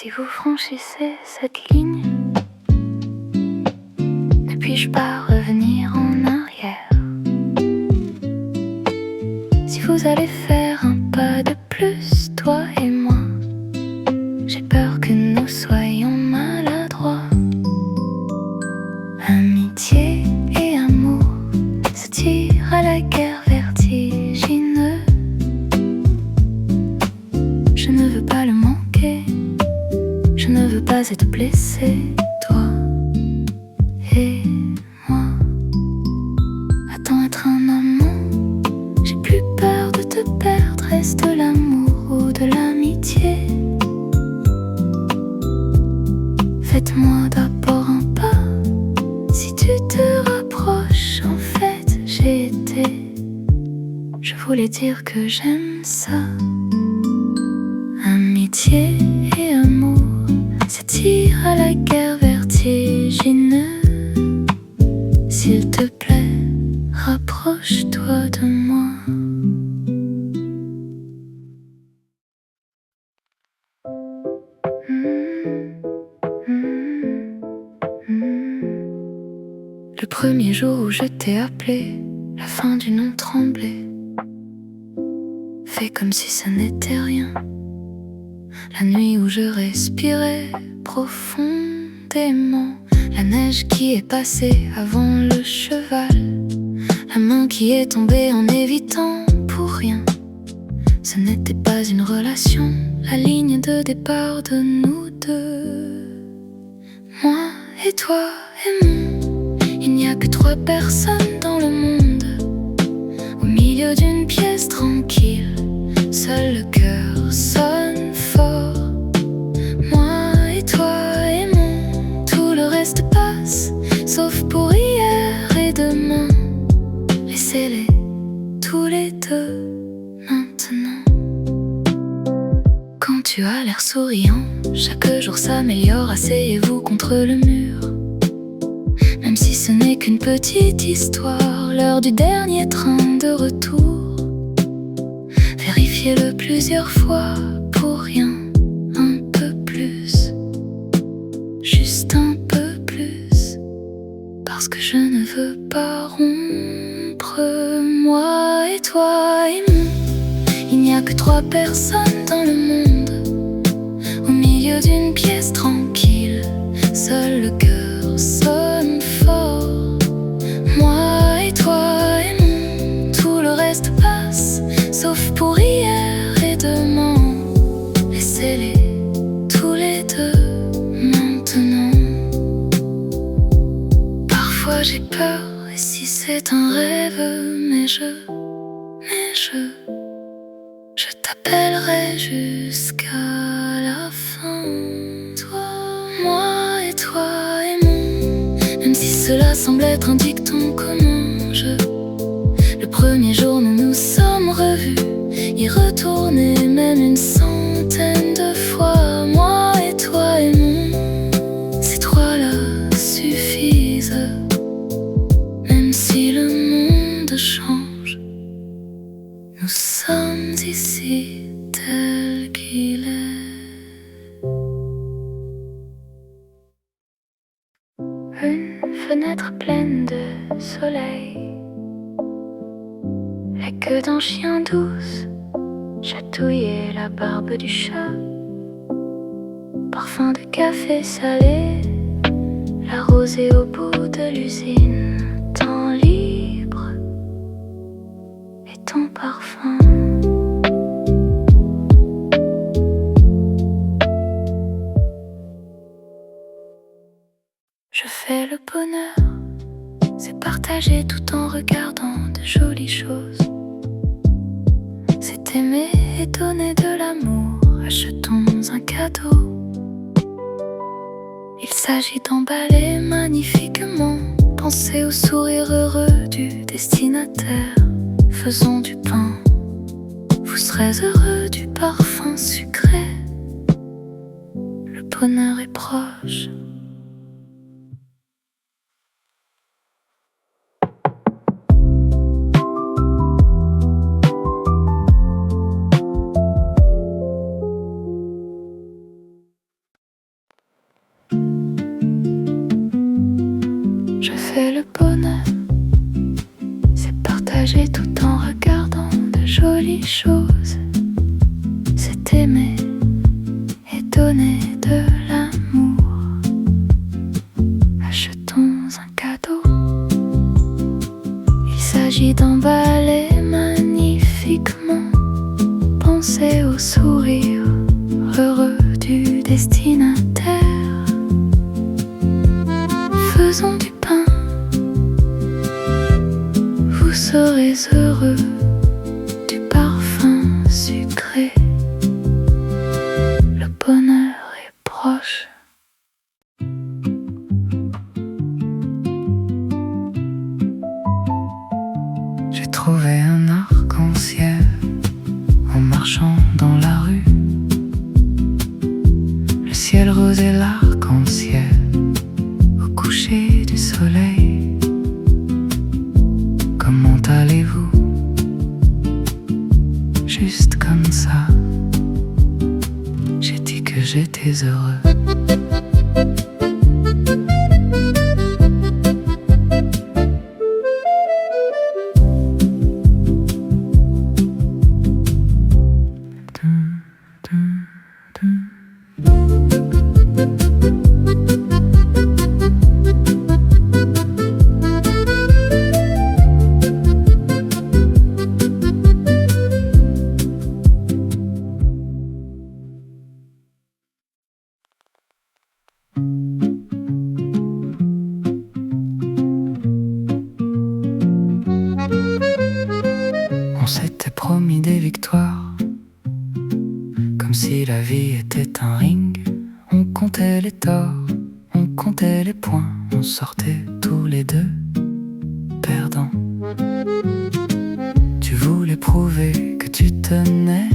Si vous franchissez cette ligne, ne puis-je pas revenir en arrière? Si vous allez faire un pas de plus, toi et moi, j'ai peur que nous soyons maladroits. Amitié et amour se tirent à la guerre vertigineux. Je ne veux pas le manquer, je ne veux pas être blessé, toi et moi. Attends, être un amant, j'ai plus peur de te perdre. Est-ce de l'amour ou de l'amitié? Faites-moi d'abord un pas. Si tu te rapproches, en fait j'ai été. Je voulais dire que j'aime ça. Amitié et amour s'attirent à la guerre vertigineux. S'il te plaît, rapproche-toi de moi. Le premier jour où je t'ai appelé, la fin du nom tremblait. Fais comme si ça n'était rien. La nuit où je respirais profondément. La neige qui est passée avant le cheval. La main qui est tombée en évitant pour rien. Ce n'était pas une relation, la ligne de départ de nous deux. Moi et toi aimons. Il n'y a que 3 personnes dans le monde. Au milieu d'une pièce tranquille, seul le cœur sonne fort. Moi et toi aimons. Tout le reste passe, sauf pour hier et demain. Laissez-les tous les deux maintenant. Quand tu as l'air souriant, chaque jour s'améliore. Asseyez-vous contre le mur. Même si ce n'est qu'une petite histoire, l'heure du dernier train de retour. Vérifiez-le plusieurs fois pour rien, un peu plus, juste un peu plus, parce que je ne veux pas rompre. Moi et toi aimons. Il n'y a que 3 personnes dans le monde. Au milieu d'une pièce tranquille, seul le cœur sonne fort. Moi et toi aimons. Tout le reste passe, sauf pour hier et demain. Laissez-les tous les deux maintenant. Parfois j'ai peur, et si c'est un rêve, mais je t'appellerai jusqu'à la fin. Toi, moi et toi aimons. Même si cela semble être un dicton commun. Le premier jour nous nous sommes revus, y retourner même une centaine de fois. Moi et toi aimons. Ces 3-là suffisent. Même si le monde change, nous sommes ici tel qu'il est. Une fenêtre pleine de soleil, la queue d'un chien douce, chatouiller la barbe du chat, parfum de café salé, la rosée au bout de l'usine, temps libre et ton parfum. Je fais le bonheur, c'est partager tout en regardant de jolies choses. C'est aimer et donner de l'amour, achetons un cadeau. Il s'agit d'emballer magnifiquement, penser au sourire heureux du destinataire. Faisons du pain, vous serez heureux du parfum sucré. Le bonheur est proche. chose, c'est aimer et donner de l'amour. Achetons un cadeau. Il s'agit d'emballer magnifiquement. Pensez au sourire heureux du destinataire. Faisons du pain, vous serez heureux du parfum sucré. Le bonheur est proche. J'ai trouvé un arc-en-ciel en marchant dans la rue. Le ciel rose et l'arc-en-ciel au coucher du soleil. Comment allez-vous? Juste comme ça, j'ai dit que j'étais heureux. On s'était promis des victoires, comme si la vie était un ring. On comptait les torts, on comptait les points, on sortait tous les deux perdants. Tu voulais prouver que tu tenais,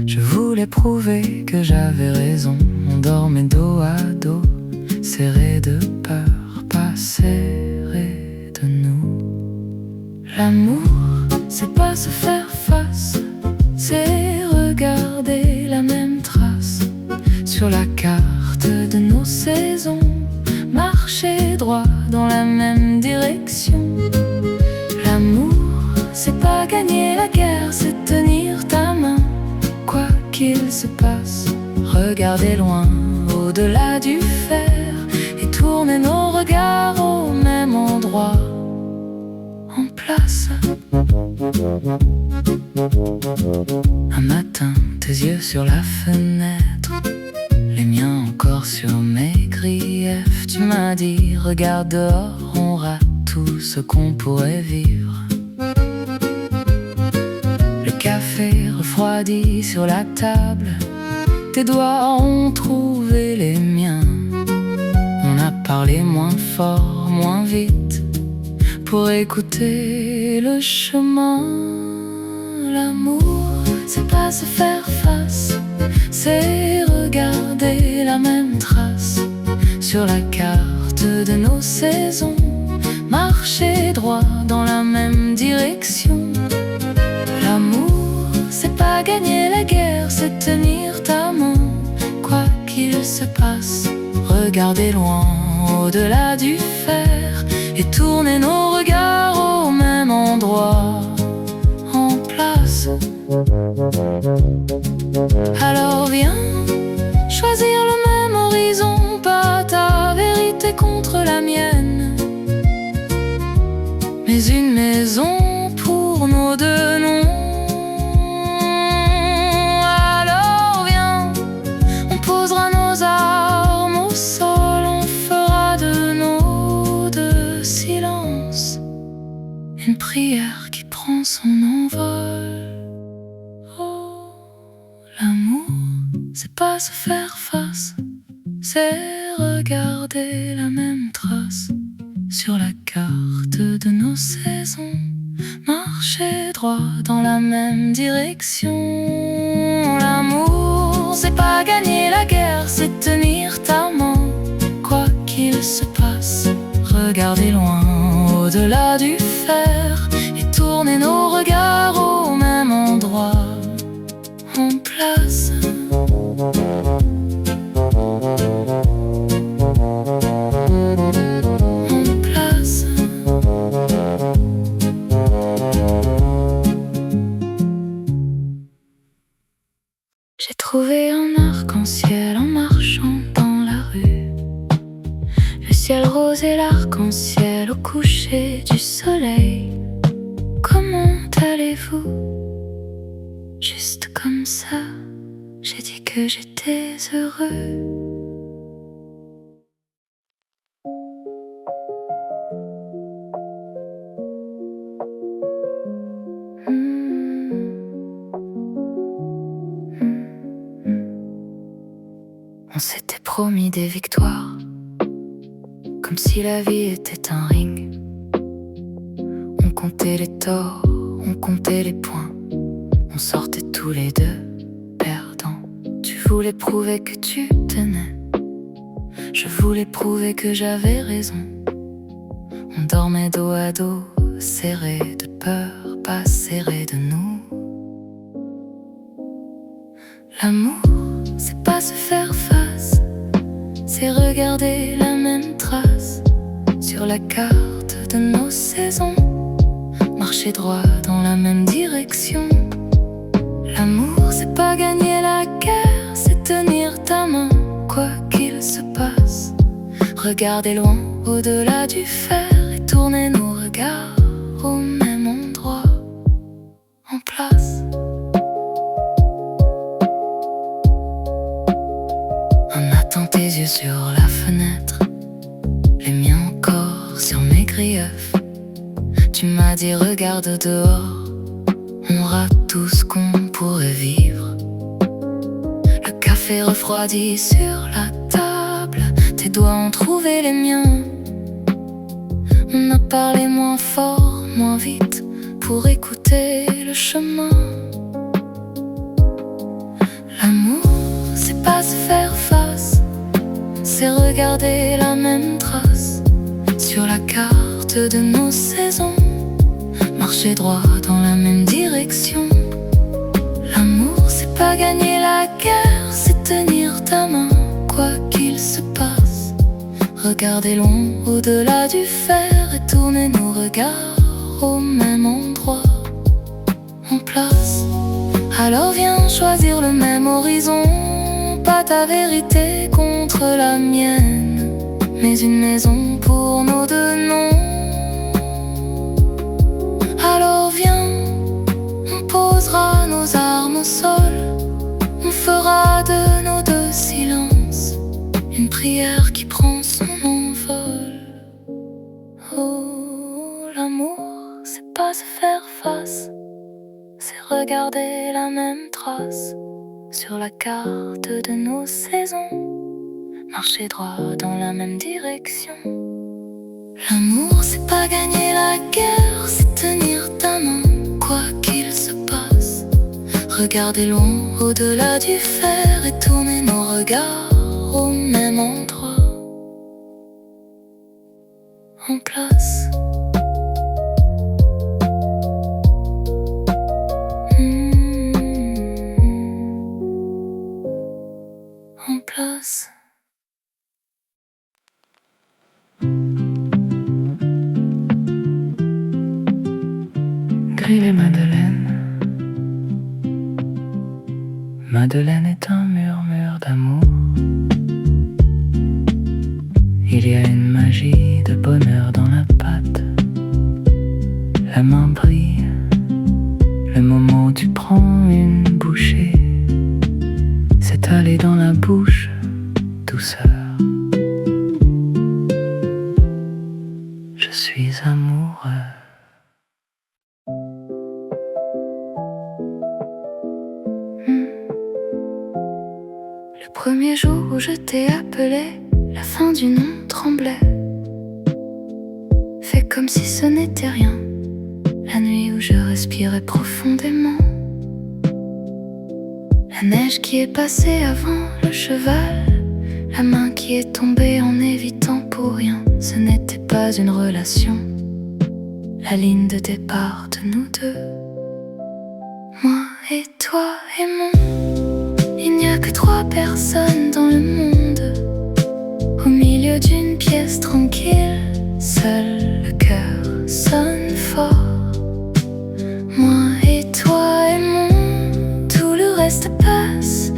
je voulais prouver que j'avais raison. On dormait dos à dos, serrés de peur, pas serrés de nous. L'amour, c'est pas se faire face, c'est regarder la même trace sur la carte de nos saisons, marcher droit dans la même direction. L'amour, c'est pas gagner la guerre, c'est tenir ta main, quoi qu'il se passe. Regarder loin, au-delà du fer, et tourner nos regards au même endroit, en place. Un matin, tes yeux sur la fenêtre, les miens encore sur mes griefs. Tu m'as dit, regarde dehors, on rate tout ce qu'on pourrait vivre. Le café refroidi sur la table, tes doigts ont trouvé les miens. On a parlé moins fort, moins vite, pour écouter le chemin. L'amour, c'est pas se faire face, c'est regarder la même trace sur la carte de nos saisons, marcher droit dans la même direction. L'amour, c'est pas gagner la guerre, c'est tenir ta main, quoi qu'il se passe. Regarder loin, au-delà du fer, et tourner nos regards au même endroit, en place. Alors viens choisir le même horizon, pas ta vérité contre la mienne, mais une maison pour nos deux noms. Alors viens, on posera nos armes au sol, on fera de nos deux silences une prière qui prend son envol. Oh, l'amour, c'est pas se faire face, c'est regarder la même trace sur la carte de nos saisons, marcher droit dans la même direction. L'amour, c'est pas gagner la guerre, c'est tenir ta main, quoi qu'il se passe. Regarder loin, au-delà du fer, et tourner nos regards au même endroit, en place. J'ai trouvé un arc-en-ciel en marchant dans la rue. Le ciel rose et l'arc-en-ciel au coucher du soleil. Comment allez-vous? Juste comme ça, j'ai dit que j'étais heureux. On s'était promis des victoires, comme si la vie était un ring. On comptait les torts, on comptait les points. On sortait tous les deux perdants. Tu voulais prouver que tu tenais, je voulais prouver que j'avais raison. On dormait dos à dos, serrés de peur, pas serrés de nous. L'amour, c'est pas se faire face, c'est regarder la même trace sur la carte de nos saisons, marcher droit dans la même direction. L'amour, c'est pas gagner la guerre, c'est tenir ta main, quoi qu'il se passe. Regarder loin, au-delà du fer, et tourner nos regards au même endroit, en place. Un matin, tes yeux sur la fenêtre, les miens encore sur mes griefs. Tu m'as dit regarde dehors, on rate tout ce qu'on pourrait vivre. Le café refroidi sur la table, tes doigts ont trouvé les miens. On a parlé moins fort, moins vite, pour écouter le chemin. L'amour, c'est pas se faire face, c'est regarder la même trace sur la carte de nos saisons, marcher droit dans la même direction. L'amour, c'est pas gagner la guerre, c'est tenir ta main, quoi qu'il se passe. Regarder loin, au-delà du fer, et tourner nos regards au même endroit, en place. Alors viens choisir le même horizon, pas ta vérité contre la mienne, mais une maison pour nos deux noms. Alors viens, on posera nos armes au sol, on fera de nos deux silences une prière qui prend son envol. Oh, l'amour, c'est pas se faire face, c'est regarder la même trace sur la carte de nos saisons, marcher droit dans la même direction. L'amour, c'est pas gagner la guerre, c'est tenir ta main, quoi qu'il se passe. Regarder loin, au-delà du fer, et tourner nos regards au même endroit, en place. En place. Grille Madeleine. Madeleine est un murmure d'amour. Il y a une magie de bonheur dans la pâte. La main brille, le moment où tu prends une bouchée, s'étaler dans la bouche, douceur. Je suis amoureux. Le premier jour où je t'ai appelé, la fin du nom tremblait. Fais comme si ce n'était rien, la nuit où je respirais profondément. La neige qui est passée avant le cheval, la main qui est tombée en évitant pour rien. Ce n'était pas une relation, la ligne de départ de nous deux. Moi et toi aimons, il n'y a que 3 personnes dans le monde. Au milieu d'une pièce tranquille, seul le cœur sonne fort. Moi et toi aimons, tout le reste passe,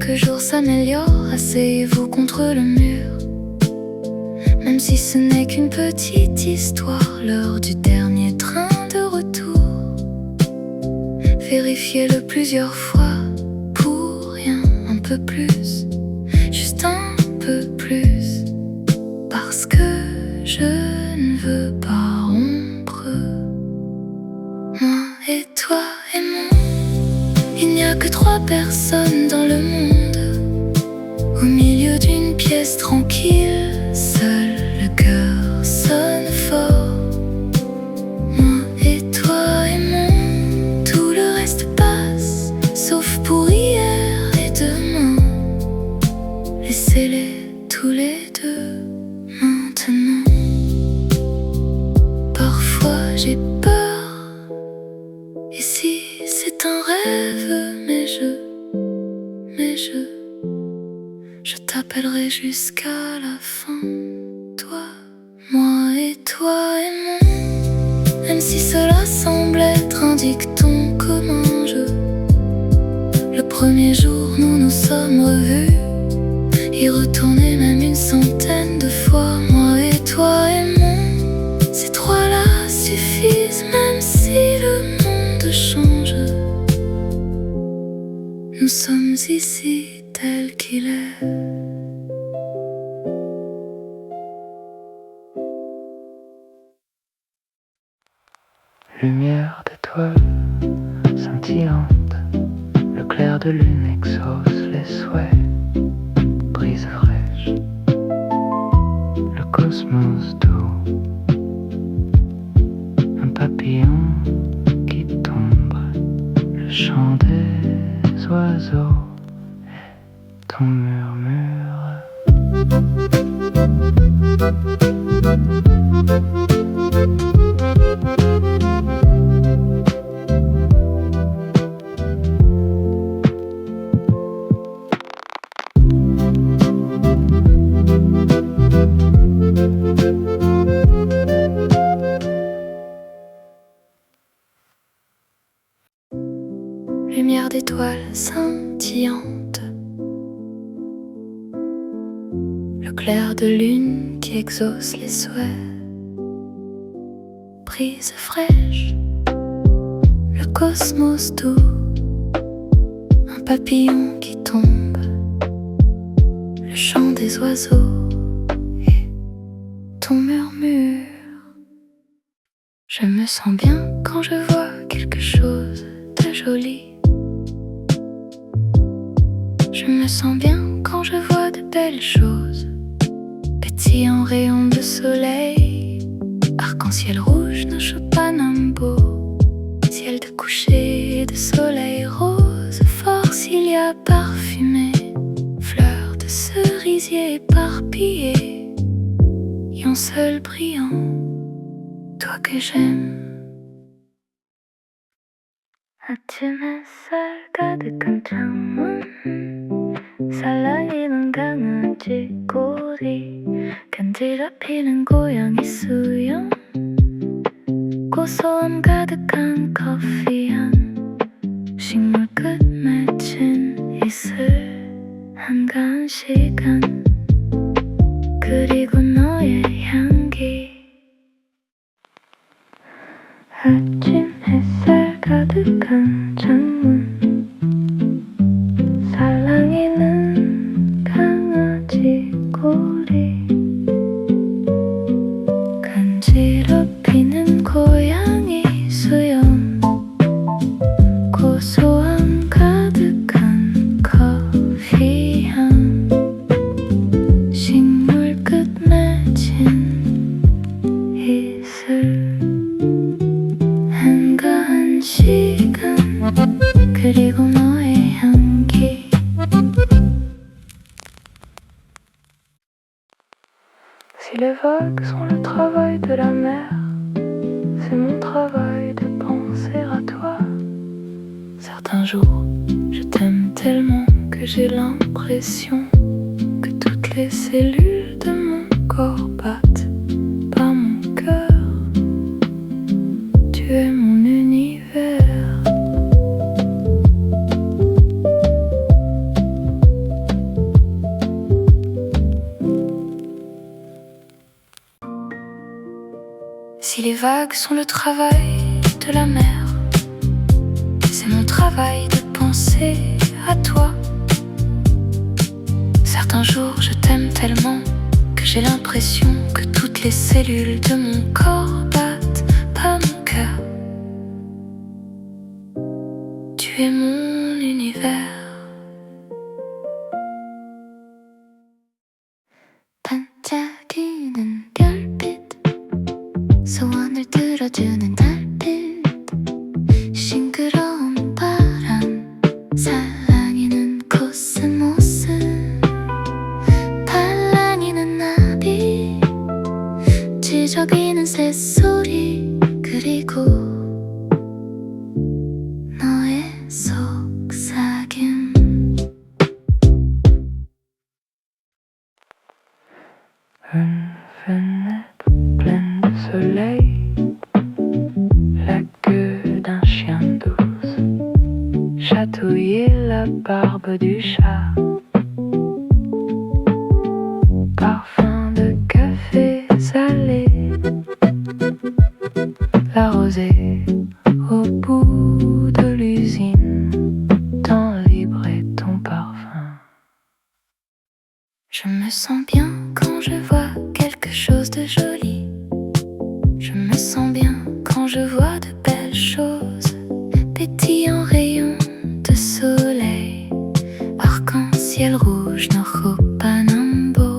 chaque jour s'améliore, asseyez-vous contre le mur. Même si ce n'est qu'une petite histoire, l'heure du dernier train de retour. Vérifiez-le plusieurs fois, pour rien, un peu plus, juste un peu plus. Parce que je ne veux pas rompre. Moi et toi aimons. Il n'y a que 3 personnes dans le monde. Au milieu d'une pièce tranquille, seul le cœur sonne fort. Moi et toi aimons. Tout le reste passe, sauf pour hier et demain. Laissez-les tous les deux maintenant. Parfois j'ai peur. Et si c'est un rêve, mais je t'appellerai jusqu'à la fin. Toi, moi et toi aimons. Même si cela semble être un dicton comme un jeu. Le premier jour nous nous sommes revus, y retourner même une centaine de fois. Moi et toi aimons. Ces 3-là suffisent même si le monde change. Nous sommes ici tel qu'il est. Lumière d'étoiles scintillante, le clair de lune exauce les souhaits. Brise fraîche, le cosmos doux, un papillon qui tombe, le chant des oiseaux, ton murmure. Lumière d'étoiles scintillante, le clair de lune qui exauce les souhaits. Brise fraîche, le cosmos doux, un papillon qui tombe, le chant des oiseaux et ton murmure. Je me sens bien quand je vois quelque chose de joli. Je me sens bien quand je vois de belles choses, pétillants rayons de soleil, arc-en-ciel rouge de Chopin-Nambo, ciel de coucher de soleil rose, force il y a parfumé, fleurs de cerisier éparpillées, et un seul brillant, toi que j'aime. 아침에 햇살 가득한 창문, 살랑이는 강아지 꼬리, 간지럽히는 고양이 수염, 고소함 가득한 커피향, 식물 끝 맺힌 이슬, 한가한 시간, 그리고 너의 향기. 아침 햇살 가득한 창문, 살랑이는 강아지 꼬리, 간지럽히는 고양이 수염, 고소함 가득한 커피향, 식물 끝 맺힌 이슬, 한가한 시간, 그리고 너의 향기. Si les vagues sont le travail de la mer, c'est mon travail de penser à toi. Certains jours, je t'aime tellement que j'ai l'impression que toutes les cellules de mon corps battent par mon cœur. Tu es mon univers. Si les vagues sont le travail de la mer, c'est mon travail de penser à toi. Certains jours je t'aime tellement que j'ai l'impression que toutes les cellules de mon corps battent pas mon cœur. Tu es mon univers. 반짝이는 별빛, 소원을 들어주는 달빛, 싱그러운 바람, 살랑이는 코스모스, 달랑이는 나비, 지저귀는 새소리, 그리고 너의 속삭임. Une fenêtre pleine de soleil, la queue d'un chien douce, chatouiller la barbe du chat, parfum de café salé, la rosée au bout de l'usine, temps libre et ton parfum. Je me sens bien quand je vois quelque chose de joli. Je me sens bien quand je vois de belles choses, pétillants rayons de soleil, arc-en-ciel rouge, Panambo,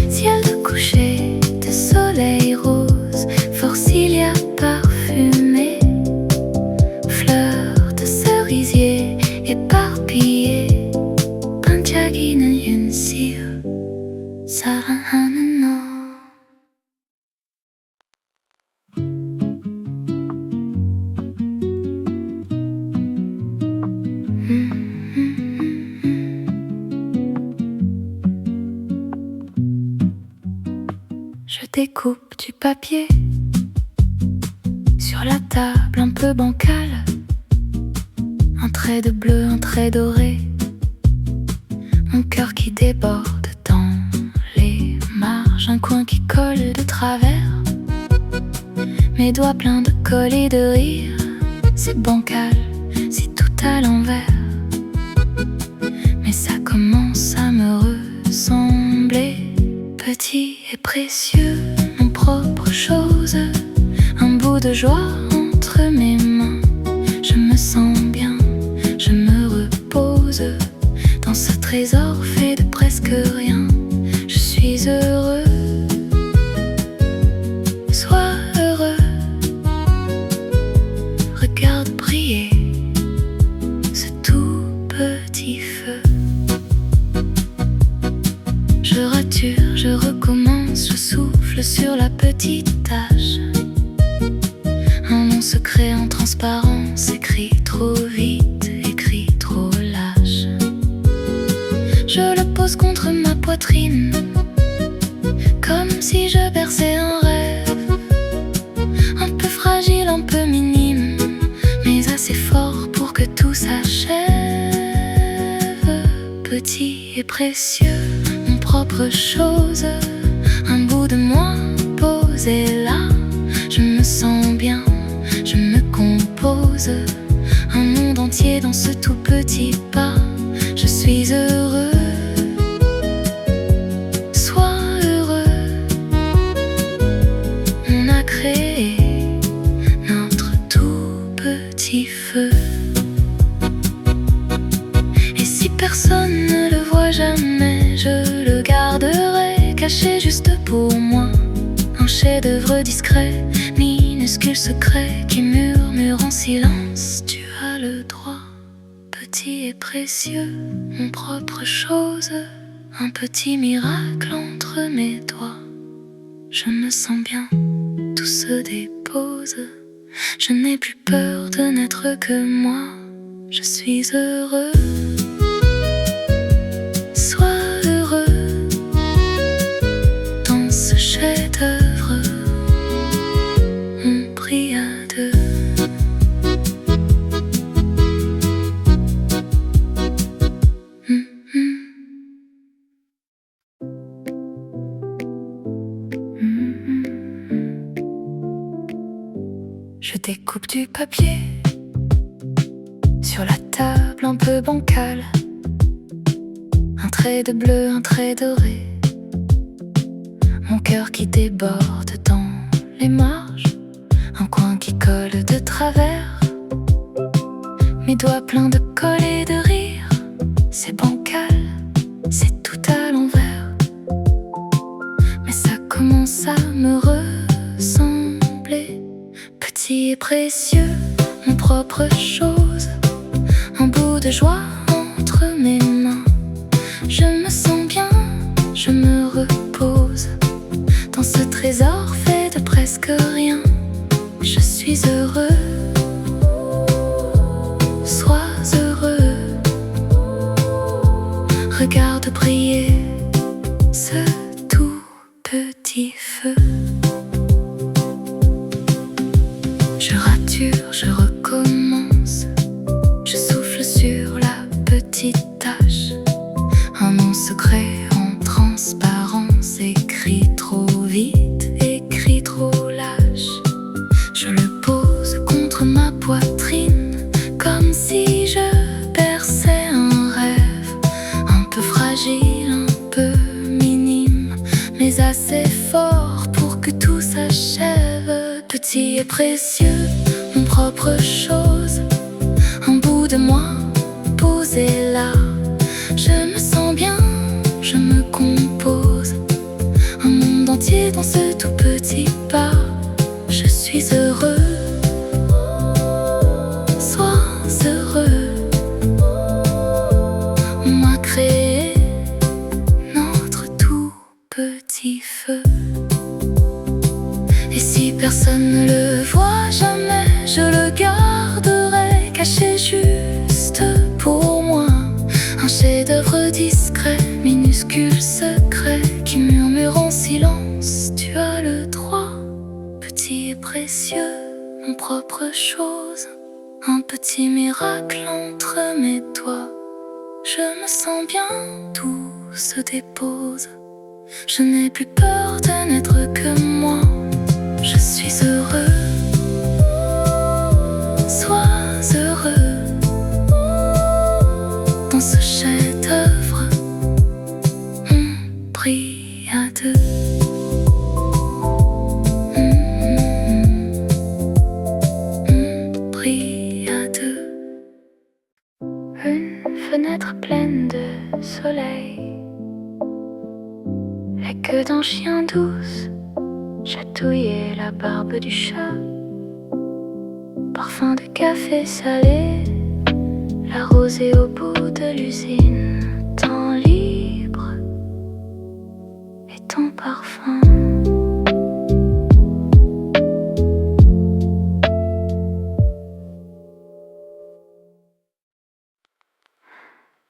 ciel de coucher, de soleil rose, Forsythia parfumée, fleurs de cerisier éparpillées, 반짝이는 윤시우, 사랑하는 너. Je découpe du papier sur la table un peu bancale, un trait de bleu, un trait doré, mon cœur qui déborde dans les marges, un coin qui colle de travers, mes doigts pleins de colle et de rire. C'est bancal, c'est tout à l'envers, mais ça commence à me ressembler. Petit et précieux, mon propre chose, un bout de joie entre mes mains. Je me sens bien, je me repose dans ce trésor fait de presque rien. Je suis heureux, sois heureux. Regarde briller ce tout petit feu. Je rature, je recommence, je souffle sur la petite tache. Un nom secret en transparence, écrit trop vite, écrit trop lâche. Je le pose contre ma poitrine, comme si je berçais un rêve. Un peu fragile, un peu minime, mais assez fort pour que tout s'achève. Petit et précieux, mon propre chose, un bout de moi posé là. Je me sens bien, je me compose, un monde entier dans ce tout petit pas. Je suis heureux, sois heureux. On a créé notre tout petit feu, et si personne ne le voit jamais, je le garderai caché juste pour moi. Un chef-d'œuvre discret, minuscule secret qui murmure en silence. Tu as le droit, petit et précieux, mon propre chose, un petit miracle entre mes doigts. Je me sens bien, tout se dépose. Je n'ai plus peur de n'être que moi. Je suis heureux, sois heureux dans ce chef-d'œuvre. On prie à deux. Je découpe du papier sur la table un peu bancale. Un trait de bleu, un trait doré. Mon cœur qui déborde dans les marges. Un coin qui colle de travers. Mes doigts pleins de colle et de rire. C'est bancal, c'est tout à l'envers. Mais ça commence à me ressembler. Petit et précieux, mon propre chose. Un bout de joie entre mes mains. Je me sens bien, je me repose dans ce trésor fait de presque rien. Je suis heureux, sois heureux. Regarde briller ce tout petit feu. Je rature, je recommence. Je souffle sur la petite tache. Un nom secret en transparence. Écrit trop vite, écrit trop lâche. Je le pose contre ma poitrine, comme si je perçais un rêve. Un peu fragile, un peu minime, mais assez fort pour que tout s'achève. Petit et précieux, mon propre chose. Un bout de moi posé là. Je me sens bien, je me compose. Un monde entier dans ce tout petit pas. Je suis heureux, sois heureux. On m'a créé notre tout petit feu. Et si personne ne le voit jamais, je le garderai caché juste pour moi. Un chef-d'œuvre discret, minuscule secret, qui murmure en silence. Tu as le droit, petit et précieux, mon propre chose. Un petit miracle entre mes doigts. Je me sens bien, tout se dépose. Je n'ai plus peur de n'être que moi. Je suis heureux, sois heureux. Dans ce chef-d'œuvre, on brille à deux. On brille à deux. Une fenêtre pleine de soleil. Les queues d'un chien douce chatouiller la barbe du chat. Parfum de café salé. La rosée au bout de l'usine. Temps libre et ton parfum.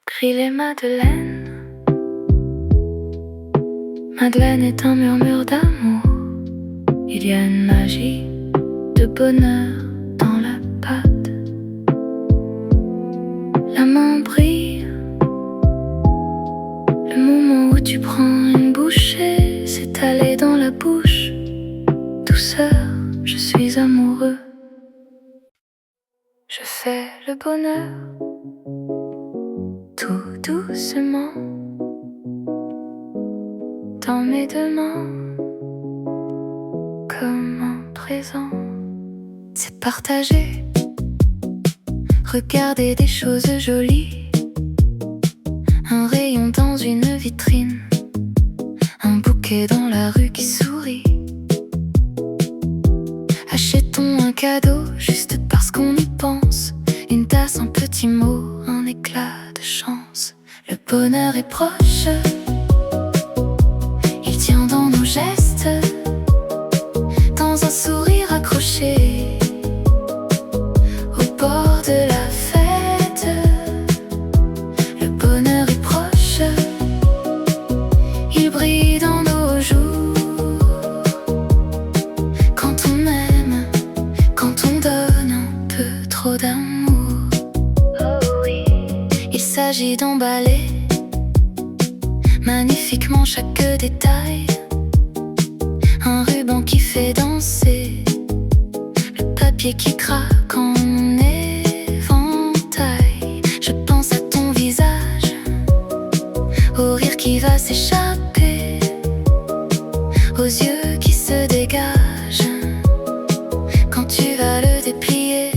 Crient les madeleines. Madeleine est un murmure d'amour. Il y a une magie de bonheur dans la pâte. La main brille. Le moment où tu prends une bouchée, s'étaler dans la bouche. Douceur, je suis amoureux. Je fais le bonheur tout doucement dans mes deux mains, comme un présent. C'est partager, regarder des choses jolies. Un rayon dans une vitrine, un bouquet dans la rue qui sourit. Achetons un cadeau juste parce qu'on y pense. Une tasse, un petit mot, un éclat de chance. Le bonheur est proche, il tient dans nos gestes, dans un sourire accroché au bord de la fête. Le bonheur est proche, il brille dans nos jours. Quand on aime, quand on donne un peu trop d'amour. Oh oui. Il s'agit d'emballer magnifiquement chaque détail. Un ruban qui fait danser le papier papier qui craque en mon éventail. Je pense à ton visage, au rire qui va s'échapper, aux yeux qui se dégagent quand tu vas le déplier.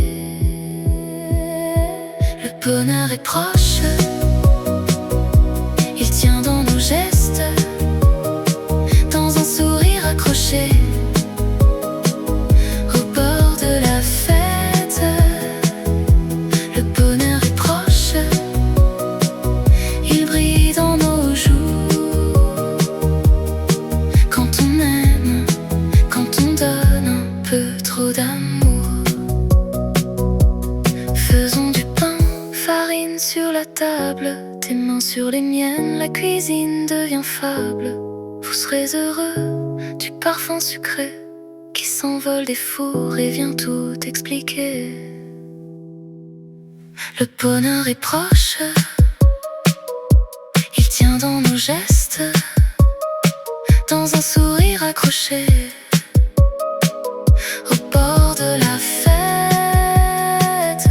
Le bonheur est proche, il tient dans nos gestes, dans un sourire accroché au bord de la fête. Le bonheur est proche, il brille dans nos joues. Quand on aime, quand on donne un peu trop d'amour. Faisons du pain, farine sur la table, tes mains sur les miennes, la cuisine devient fable. Vous serez heureux du parfum sucré qui s'envole des fours et vient tout expliquer. Le bonheur est proche, il tient dans nos gestes, dans un sourire accroché au bord de la fête.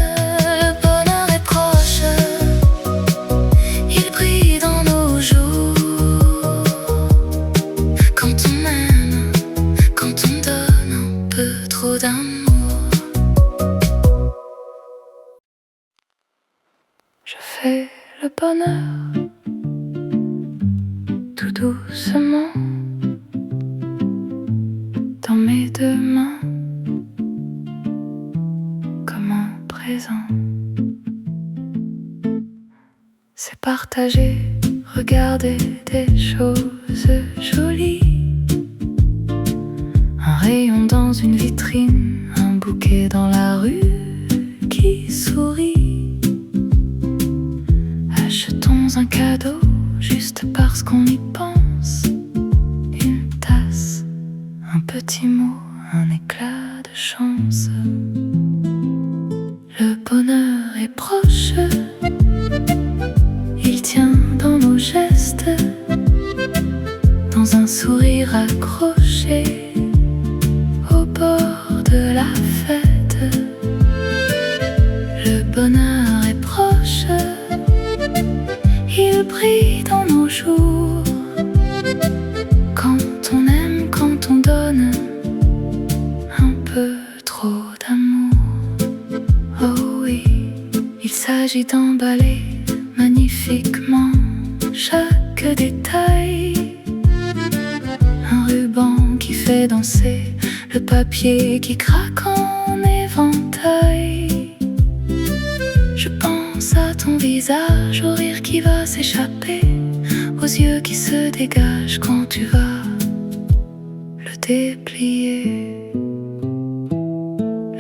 Le bonheur est proche, il brille dans nos joues. Quand on aime, quand on donne un peu trop d'amour. Je fais le bonheur tout doucement dans mes deux mains, comme un présent. C'est partager, regarder des choses jolies. Un rayon dans une vitrine, un bouquet dans la rue qui sourit. Achetons un cadeau juste parce qu'on y pense. Une tasse, un petit mot, un éclat de chance. Le bonheur est proche, il tient dans nos gestes, dans un sourire accroché au bord de la fête. Le bonheur est proche, il brille dans nos jours. Quand on aime, quand on donne un peu trop d'amour. Oh oui, il s'agit d'emballer magnifiquement chaque détail. Un ruban qui fait danser le papier qui craque en éventail. Je pense à ton visage, au rire qui va s'échapper, aux yeux qui se dégagent quand tu vas le déplier.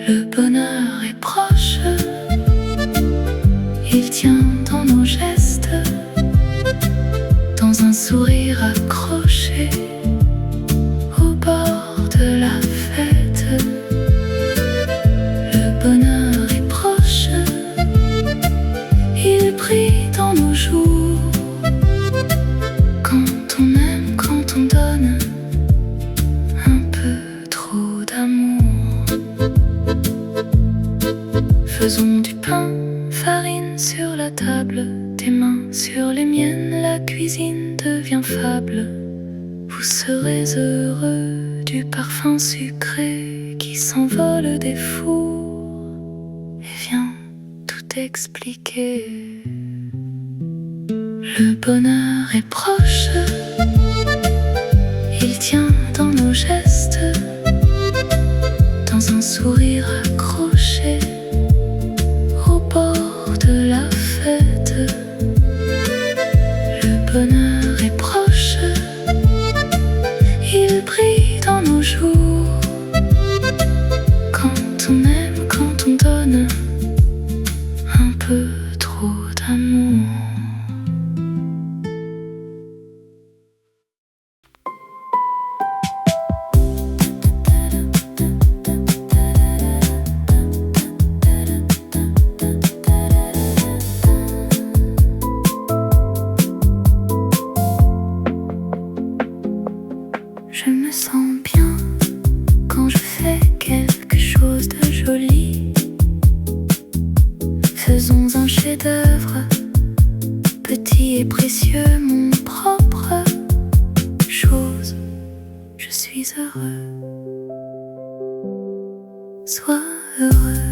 Le bonheur est proche, il tient dans nos gestes, dans un sourire accroché au bord de la fête. Le bonheur est proche, il brille dans nos jours. Quand on aime, quand on donne un peu trop d'amour. Faisons du pain, farine sur la table, tes mains sur les miennes, la cuisine devient fable. Vous serez heureux du parfum sucré qui s'envole des fours et vient tout expliquer. Le bonheur est proche, il tient dans nos gestes, dans un sourire accroché au bord de la fête. Le bonheur est proche, il brille dans nos jours. Quand on aime, quand on donne un peu trop d'amour. Je me sens bien quand je fais quelque chose de joli. jolie. Faisons un chef-d'œuvre, petit et précieux, mon propre chose. Je suis heureux, sois heureux.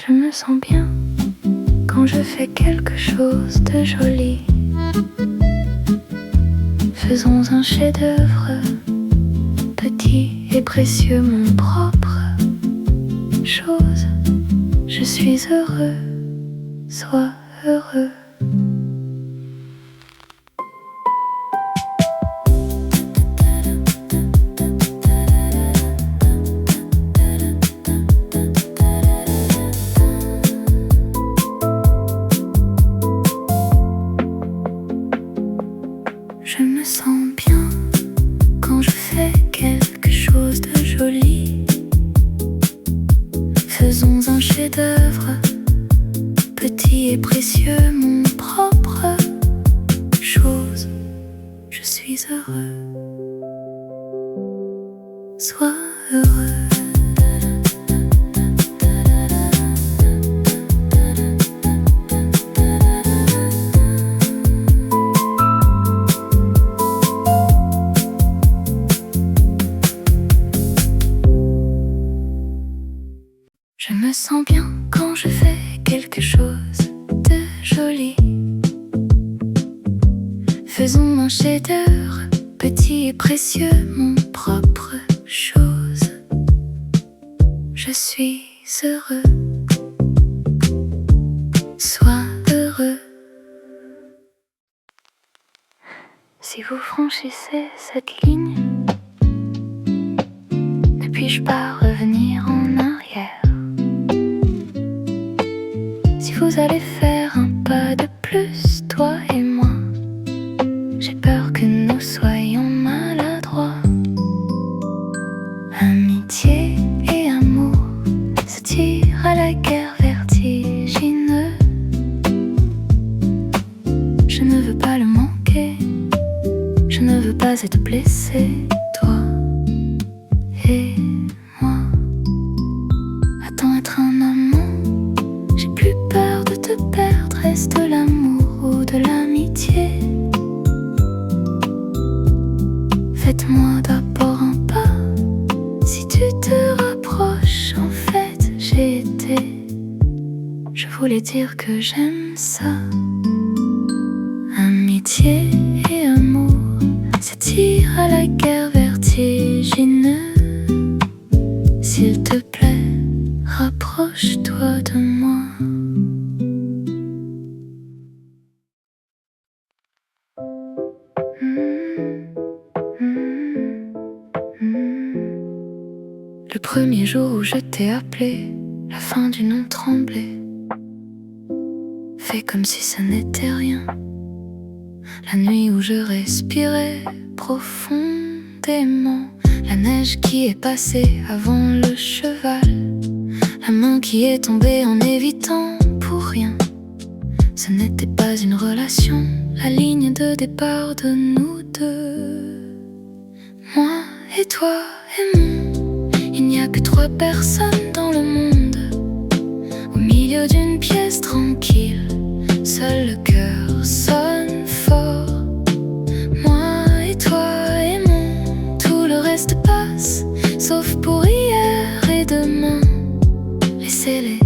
Je me sens bien quand je fais quelque chose de joli. Faisons un chef-d'œuvre, petit et précieux, mon propre chose. Je suis heureux, sois heureux. Je me sens bien quand je fais quelque chose de joli. Faisons un chef-d'œuvre, petit et précieux, mon propre chose. Je suis heureux, sois heureux. Je me sens bien quand je fais quelque chose de joli. Faisons un chef-d'œuvre, petit et précieux, mon propre chose. Je suis heureux, sois heureux. Si vous franchissez cette ligne, ne puis-je pas revenir en arrière? Si vous allez faire un pas de plus, toi et moi, j'ai peur que nous soyons maladroits. Amitié et amour se tirent à la guerre vertigineux. Je ne veux pas le manquer, je ne veux pas être blessé, toi et moi. Attends, être un amant, j'ai plus peur de te perdre. Est-ce de l'amour ou de l'amitié? Faites-moi d'abord un pas. Si tu te rapproches, en fait j'ai été. Je voulais dire que j'aime ça. Amitié et amour s'attirent à la guerre vertigineux. S'il te plaît, rapproche-toi de moi. Le premier jour où je t'ai appelé, la fin du nom tremblait. Fais comme si ça n'était rien. La nuit où je respirais profondément. La neige qui est passée avant le cheval. La main qui est tombée en évitant pour rien. Ce n'était pas une relation, la ligne de départ de nous deux. Moi et toi aimons. Il n'y a que 3 personnes dans le monde. Au milieu d'une pièce tranquille, seul le cœur sonne fort. Moi et toi aimons. Tout le reste passe, sauf pour hier et demain. Laissez-les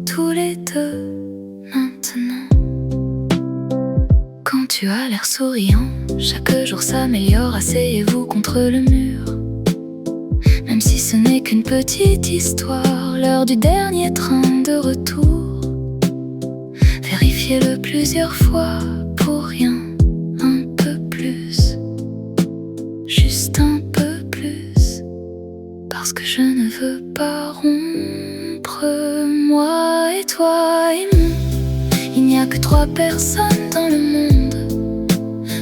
tous les deux maintenant. Quand tu as l'air souriant, chaque jour s'améliore. Asseyez-vous contre le mur. Même si ce n'est qu'une petite histoire, l'heure du dernier train de retour. Vérifiez-le plusieurs fois pour rien, un peu plus, juste un peu plus, parce que je ne veux pas rompre. Moi et toi aimons. Il n'y a que 3 personnes dans le monde.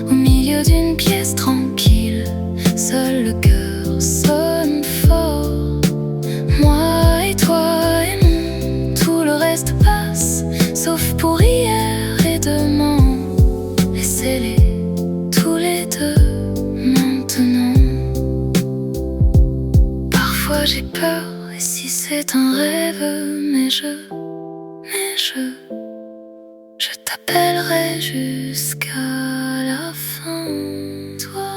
Au milieu d'une pièce tranquille, seul le cœur Parfois j'ai peur, et si c'est un rêve, mais je t'appellerai jusqu'à la fin. Toi,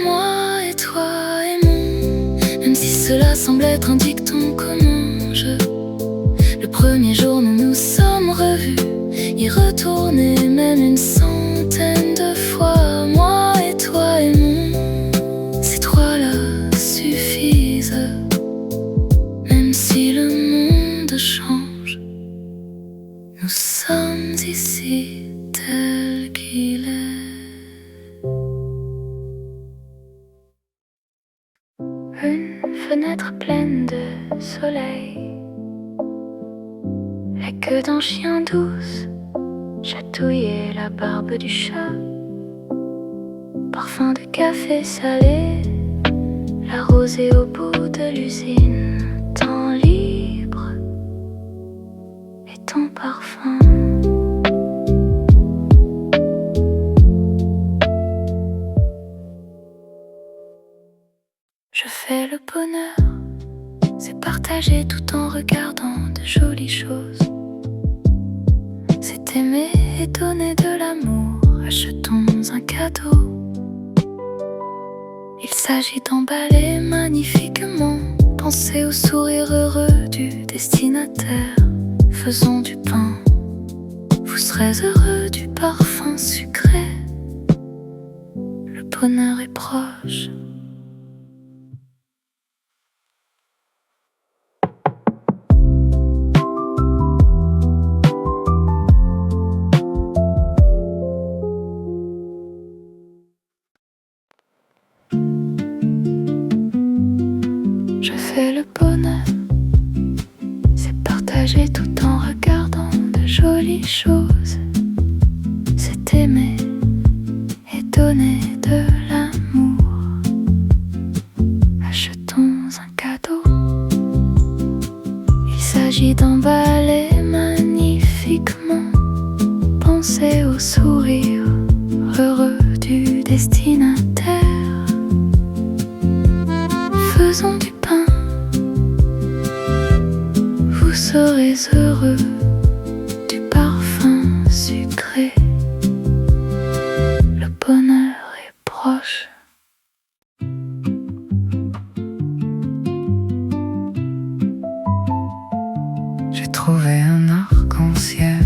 moi et toi aimons, même si cela semble être un dicton commun. Le premier jour nous nous sommes revus, y retourner même une centaine de fois. Moi et toi aimons, ces trois-là suffisent. Même si le monde change, nous sommes ici tel qu'il est. Une fenêtre pleine de soleil, la queue d'un chien douce, chatouiller la barbe du chat, parfum de café salé, la rosée au bout de l'usine, temps libre et ton parfum. Je fais le bonheur, c'est partager tout en regardant de jolies choses. C'est aimer et donner de l'amour, achetons un cadeau. Il s'agit d'emballer magnifiquement, penser au sourire heureux du destinataire. Faisons du pain, vous serez heureux du parfum sucré. Le bonheur est proche. Je fais le bonheur, c'est partager tout en regardant de jolies choses. C'est aimer et donner de l'amour. Achetons un cadeau. Il s'agit d'emballer magnifiquement, penser au sourire heureux du destinataire. Faisons du pain, vous serez heureux du parfum sucré. Le bonheur est proche. J'ai trouvé un arc-en-ciel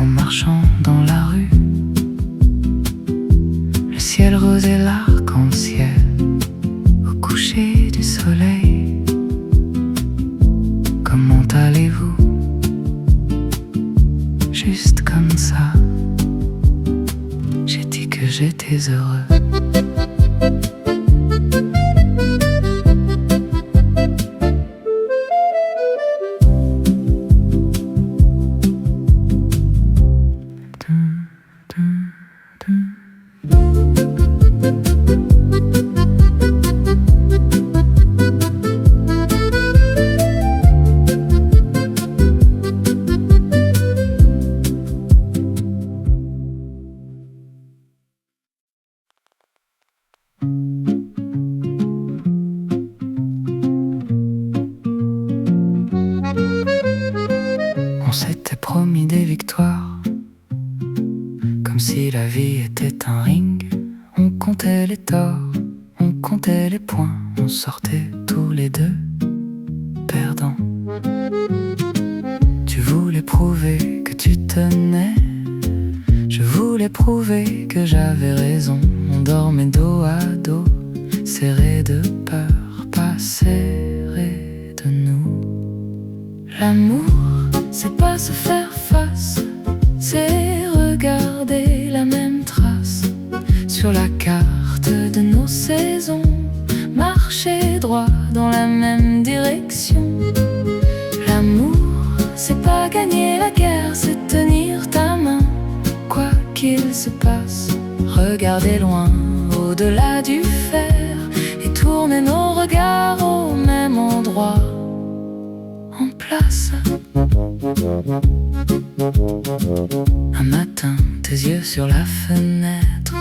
en marchant dans la rue. Le ciel rose et l'arc-en-ciel au coucher du soleil. Comment allez-vous? Juste comme ça, j'ai dit que j'étais heureux. On s'était promis des victoires, comme si la vie était un ring. On comptait les torts, on comptait les points, on sortait tous les deux perdants. Tu voulais prouver que tu tenais, je voulais prouver que j'avais raison. On dormait dos à dos, serrés de peur, pas serrés de nous. L'amour, c'est pas se faire face, c'est regarder la même trace sur la carte de nos saisons, marcher droit dans la même direction. L'amour, c'est pas gagner la guerre, c'est tenir ta main, quoi qu'il se passe, regarder loin, au-delà du fer, et tourner nos regards au même endroit, en place. Un matin, tes yeux sur la fenêtre,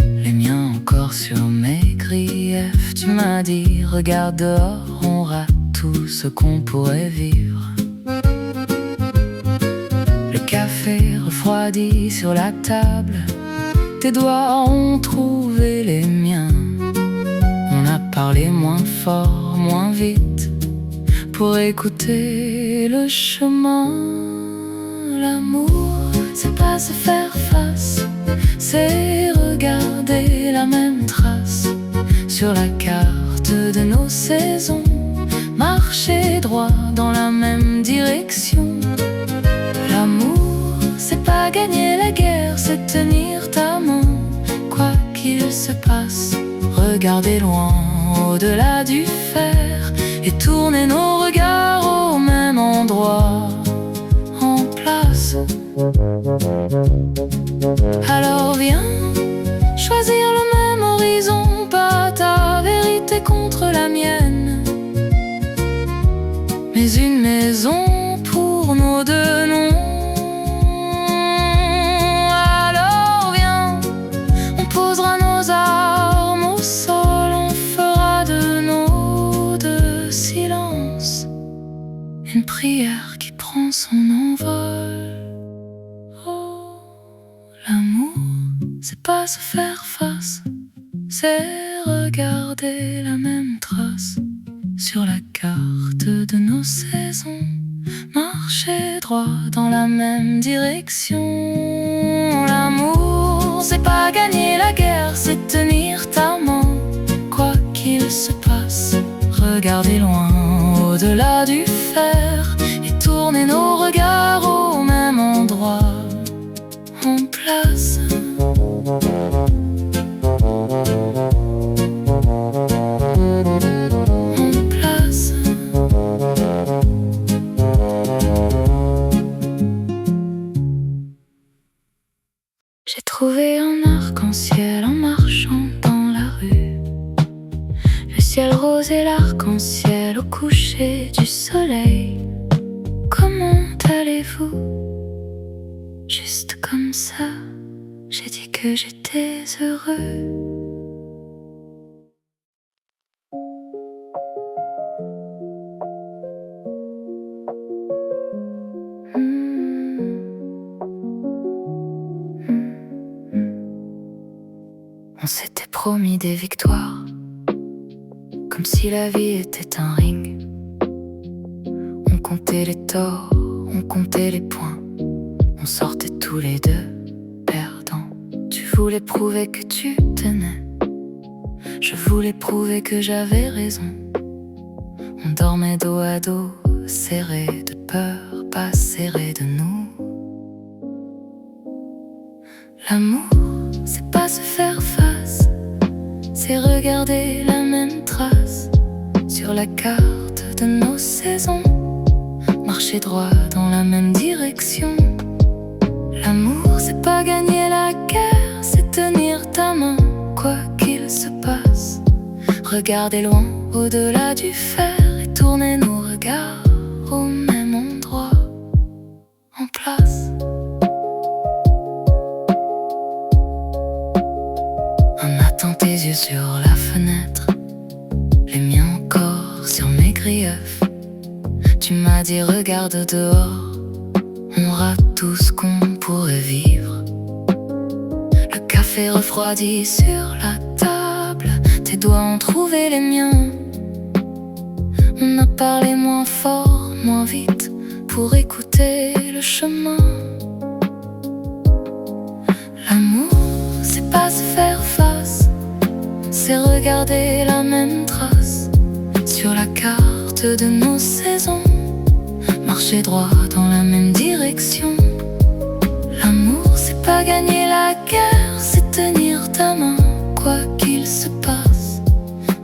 les miens encore sur mes griefs. Tu m'as dit, regarde dehors, on ce qu'on pourrait vivre. Le café refroidi sur la table, tes doigts ont trouvé les miens. On a parlé moins fort, moins vite, pour écouter le chemin. L'amour, c'est pas se faire face, c'est regarder la même trace sur la carte de nos saisons, marcher droit dans la même direction. L'amour, c'est pas gagner la guerre, c'est tenir ta main, quoi qu'il se passe. Regarder loin, au-delà du fer, et tourner nos regards au même endroit, en place. Alors viens choisir le même horizon, pas ta vérité contre la mienne, mais une maison pour nos deux noms. Alors viens, on posera nos armes au sol, on fera de nos deux silences une prière qui prend son envol. Oh, l'amour, c'est pas se faire face, c'est regarder la même trace sur la carte de nos saisons, marcher droit dans la même direction. L'amour, c'est pas gagner la guerre, c'est tenir ta main, quoi qu'il se passe. Regarder loin, au-delà du fer, et tourner nos regards au même endroit, en place. J'ai trouvé un arc-en-ciel en marchant dans la rue. Le ciel rose et l'arc-en-ciel au coucher du soleil. Comment allez-vous? Juste comme ça, j'ai dit que j'étais heureux. On s'était promis des victoires, comme si la vie était un ring. On comptait les torts, on comptait les points, on sortait tous les deux perdants. Tu voulais prouver que tu tenais, je voulais prouver que j'avais raison. On dormait dos à dos, serrés de peur, pas serrés de nous. L'amour, c'est pas se faire face, c'est regarder la même trace sur la carte de nos saisons, marcher droit dans la même direction. L'amour, c'est pas gagner la guerre, c'est tenir ta main, quoi qu'il se passe. Regarder loin, au-delà du fer, et tourner nos regards au même endroit, en place. Tes yeux sur la fenêtre, les miens encore sur mes griefs. Tu m'as dit regarde dehors, on rate tout ce qu'on pourrait vivre. Le café refroidi sur la table, tes doigts ont trouvé les miens. On a parlé moins fort, moins vite, pour écouter le chemin. L'amour, c'est pas se faire face, c'est regarder la même trace sur la carte de nos saisons, marcher droit dans la même direction. L'amour, c'est pas gagner la guerre, c'est tenir ta main, quoi qu'il se passe.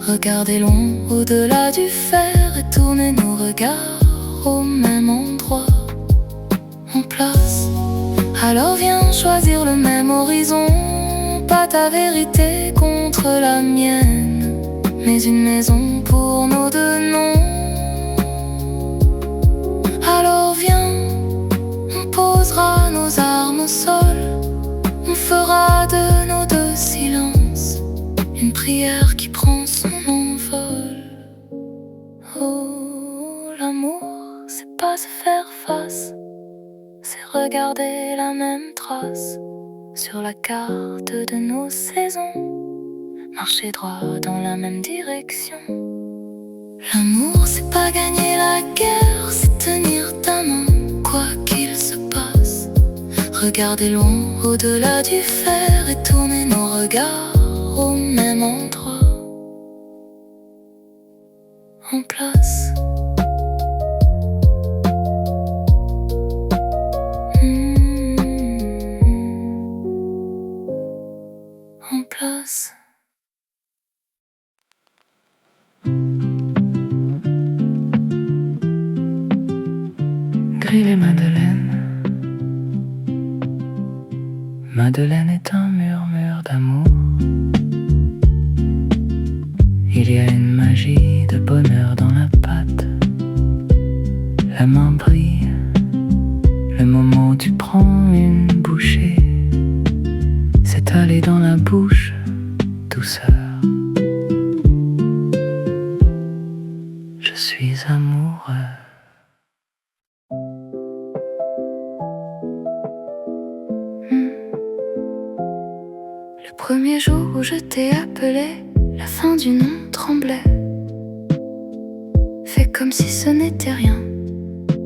Regarder loin, au-delà du fer, et tourner nos regards au même endroit, en place. Alors viens choisir le même horizon, pas ta vérité contre la mienne, mais une maison pour nos deux noms. Alors viens, on posera nos armes au sol, on fera de nos deux silences une prière qui prend son envol. Oh, garder la même trace sur la carte de nos saisons, marcher droit dans la même direction. L'amour, c'est pas gagner la guerre, c'est tenir ta main, quoi qu'il se passe. Regarder loin au-delà du fer et tourner nos regards au même endroit, en place. En place. Griller Madeleine. Madeleine est un murmure d'amour. Il y a une magie de bonheur dans la pâte. La main brille le moment où tu prends une bouchée. S'étaler dans la bouche, douceur. Je suis amoureux. Le premier jour où je t'ai appelé, la fin du nom tremblait. Fais comme si ce n'était rien.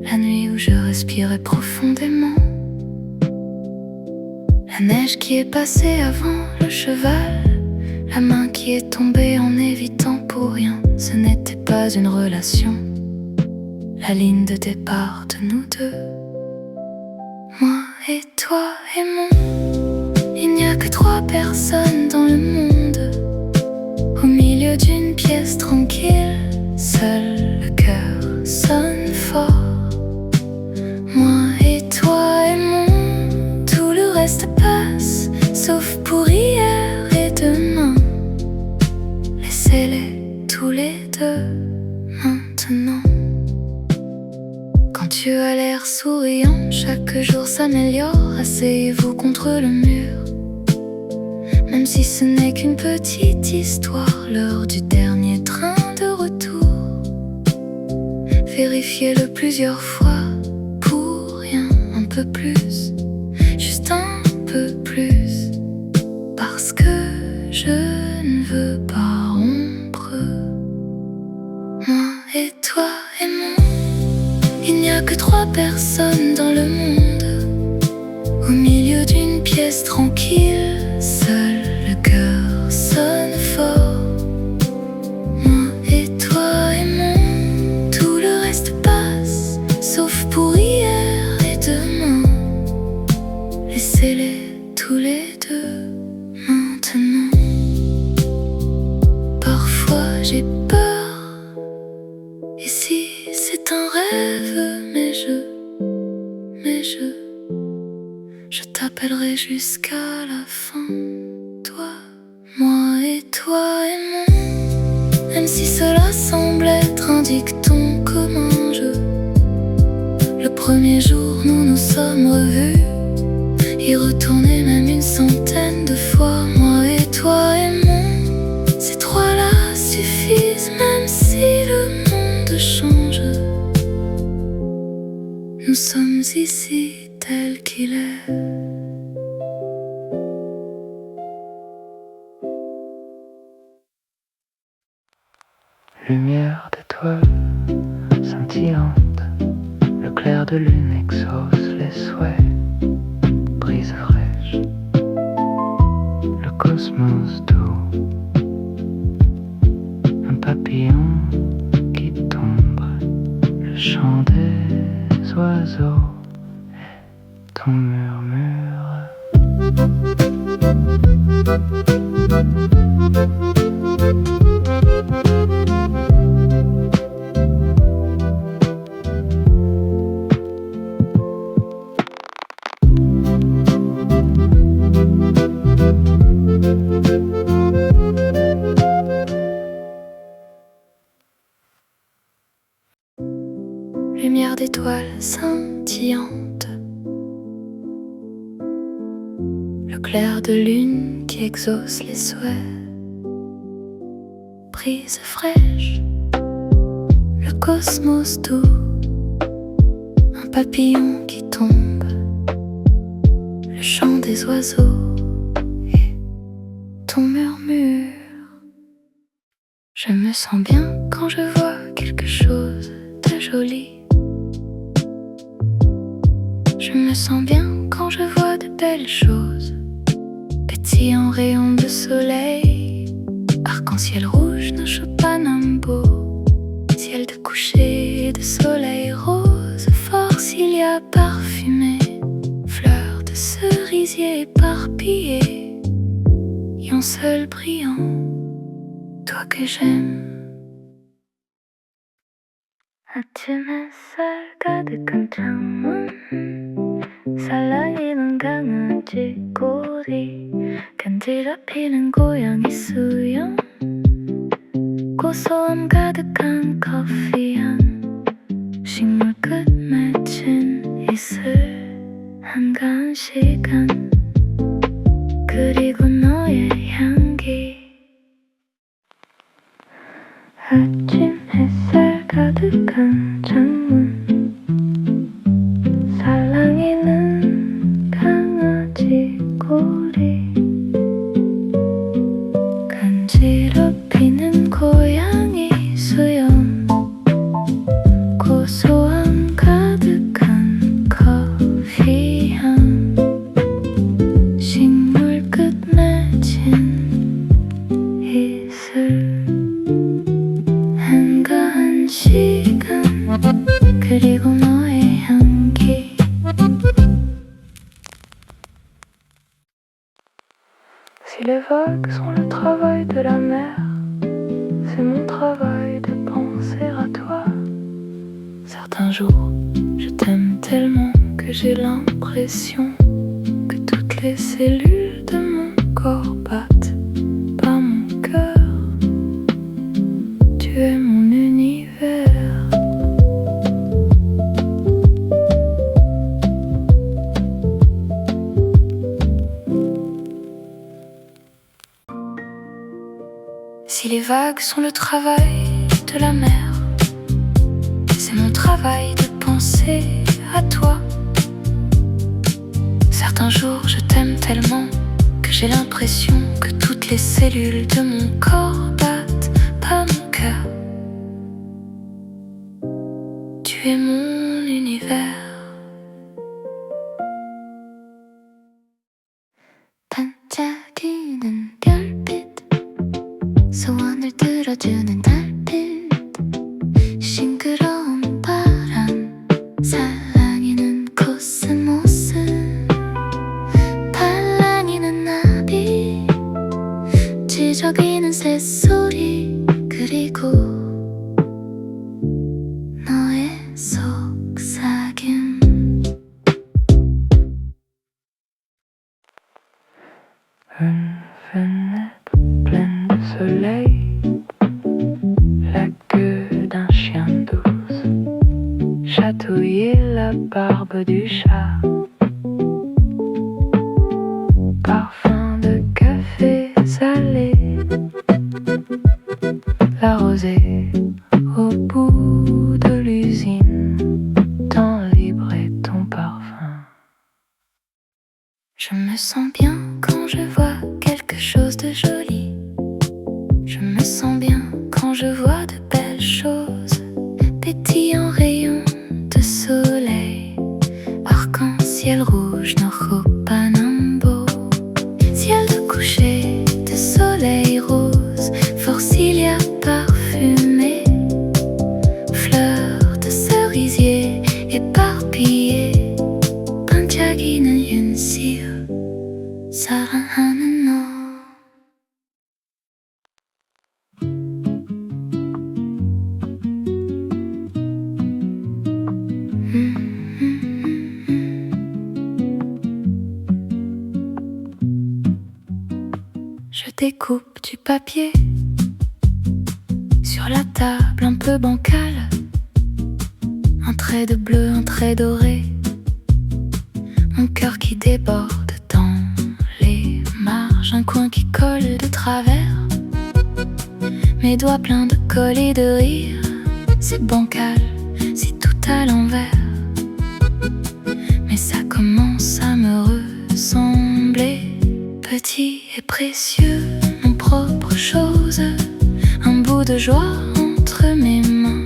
La nuit où je respirais profondément. La neige qui est passée avant le cheval. La main qui est tombée en évitant pour rien. Ce n'était pas une relation. La ligne de départ de nous deux. Moi et toi aimons. Il n'y a que 3 personnes dans le monde. Au milieu d'une pièce tranquille, seul le cœur sonne fort. Moi et toi aimons. Tout le reste passe, sauf pour hier et demain. Laissez-les tous les deux maintenant. Quand tu as l'air souriant, chaque jour s'améliore. Asseyez-vous contre le mur. Même si ce n'est qu'une petite histoire, l'heure du dernier train de retour. Vérifiez-le plusieurs fois, pour rien, un peu plus, juste un peu plus. Parce que je ne veux pas rompre. Moi et toi aimons. Il n'y a que 3 personnes dans le monde. Au milieu d'une pièce tranquille, seul le cœur sonne fort. Moi et toi aimons. Tout le reste passe, sauf pour hier et demain. Laissez-les tous les deux maintenant. Parfois j'ai peur. Et si c'est un rêve, mais je t'appellerai jusqu'à la fin. Toi, moi et toi aimons. Même si cela semble être un dicton comme un jeu. Le premier jour nous nous sommes revus, y retourner même une centaine de fois. Moi et toi aimons. Ces 3-là suffisent même si le monde change. Nous sommes ici tel qu'il est. Lumière d'étoiles scintillante, le clair de lune exauce les souhaits. Brise fraîche, le cosmos doux, un papillon qui tombe, le chant des oiseaux, ton murmure. Lumière d'étoiles scintillante, le clair de lune qui exauce les souhaits. Brise fraîche, le cosmos doux, un papillon qui tombe, le chant des oiseaux et ton murmure. Je me sens bien quand je vois quelque chose de joli. Je me sens bien quand je vois de belles choses, pétillants rayons de soleil, arc-en-ciel rouge de Chopin-Nambo, ciel de coucher de soleil rose, forsythia parfumé, fleurs de cerisier éparpillées, ion seul brillant, toi que j'aime. 아침 햇살 가득한 창문, 살랑이는 강아지 꼬리, 간지럽히는 고양이 수염, 고소함 가득한 커피향, 식물 끝 맺힌 이슬, 한가한 시간, 그리고 너의 향기. 아침 햇살 가득한 창문, 살랑이는 강아지 꼬리, 간지럽히는 고양이 수염, 고소함 가득한 커피향, 식물 끝 맺힌 이슬, 한가한 시간, 그리고 너의 향기. Si les vagues sont le travail de la mer, c'est mon travail de penser à toi. Certains jours, je t'aime tellement que j'ai l'impression que toutes les cellules de mon corps battent par mon cœur. Tu es mon univers. Si les vagues sont le travail de la mer, c'est mon travail de penser à toi. Certains jours je t'aime tellement que j'ai l'impression que toutes les cellules de mon corps battent pas mon cœur. Tu es mon univers. 반짝이는 별빛, 소원을 들어주는 달빛, 싱그러운 바람, 살랑이는 코스모스, 달랑이는 나비, 지저귀는 새소리, 그리고 너의 속삭임. Une fenêtre pleine de soleil, la queue d'un chien douce, chatouiller la barbe du chat, parfum de café salé, la rosée au bout de l'usine, temps libre et ton parfum. Je me sens bien quand je vois quelque chose de joli. Je me sens bien quand je vois de belles choses, pétillants rayons de soleil, arc-en-ciel rouge no Chopin-Nambo, ciel de coucher de soleil rose, forsythia parfumé, fleurs de cerisier éparpillées, 반짝이는 윤시우, 사랑하는 너. Je découpe du papier sur la table un peu bancale, un trait de bleu, un trait doré, mon cœur qui déborde dans les marges, un coin qui colle de travers, mes doigts pleins de colle et de rire. C'est bancal, c'est tout à l'envers, mais ça commence à me semblais petit et précieux, mon propre chose, un bout de joie entre mes mains.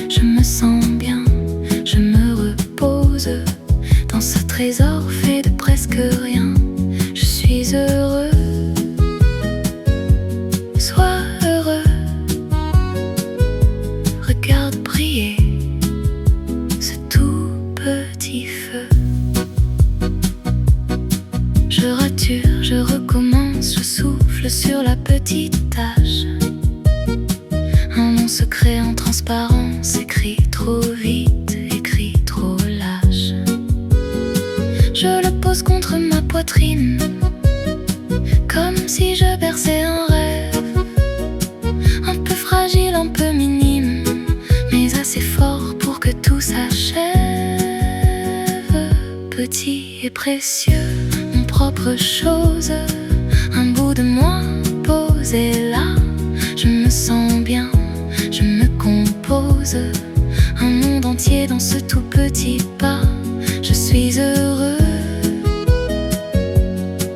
Je me sens bien, je me repose dans ce trésor fait de presque rien. Je suis heureux, sois heureux. Regarde briller ce tout petit feu. Je rature, je recommence, je souffle sur la petite tache. Un nom secret en transparence, écrit trop vite, écrit trop lâche. Je le pose contre ma poitrine, comme si je berçais un rêve. Un peu fragile, un peu minime, mais assez fort pour que tout s'achève. Petit et précieux, mon propre chose, un bout de moi posé là. Je me sens bien, je me compose, un monde entier dans ce tout petit pas. Je suis heureux,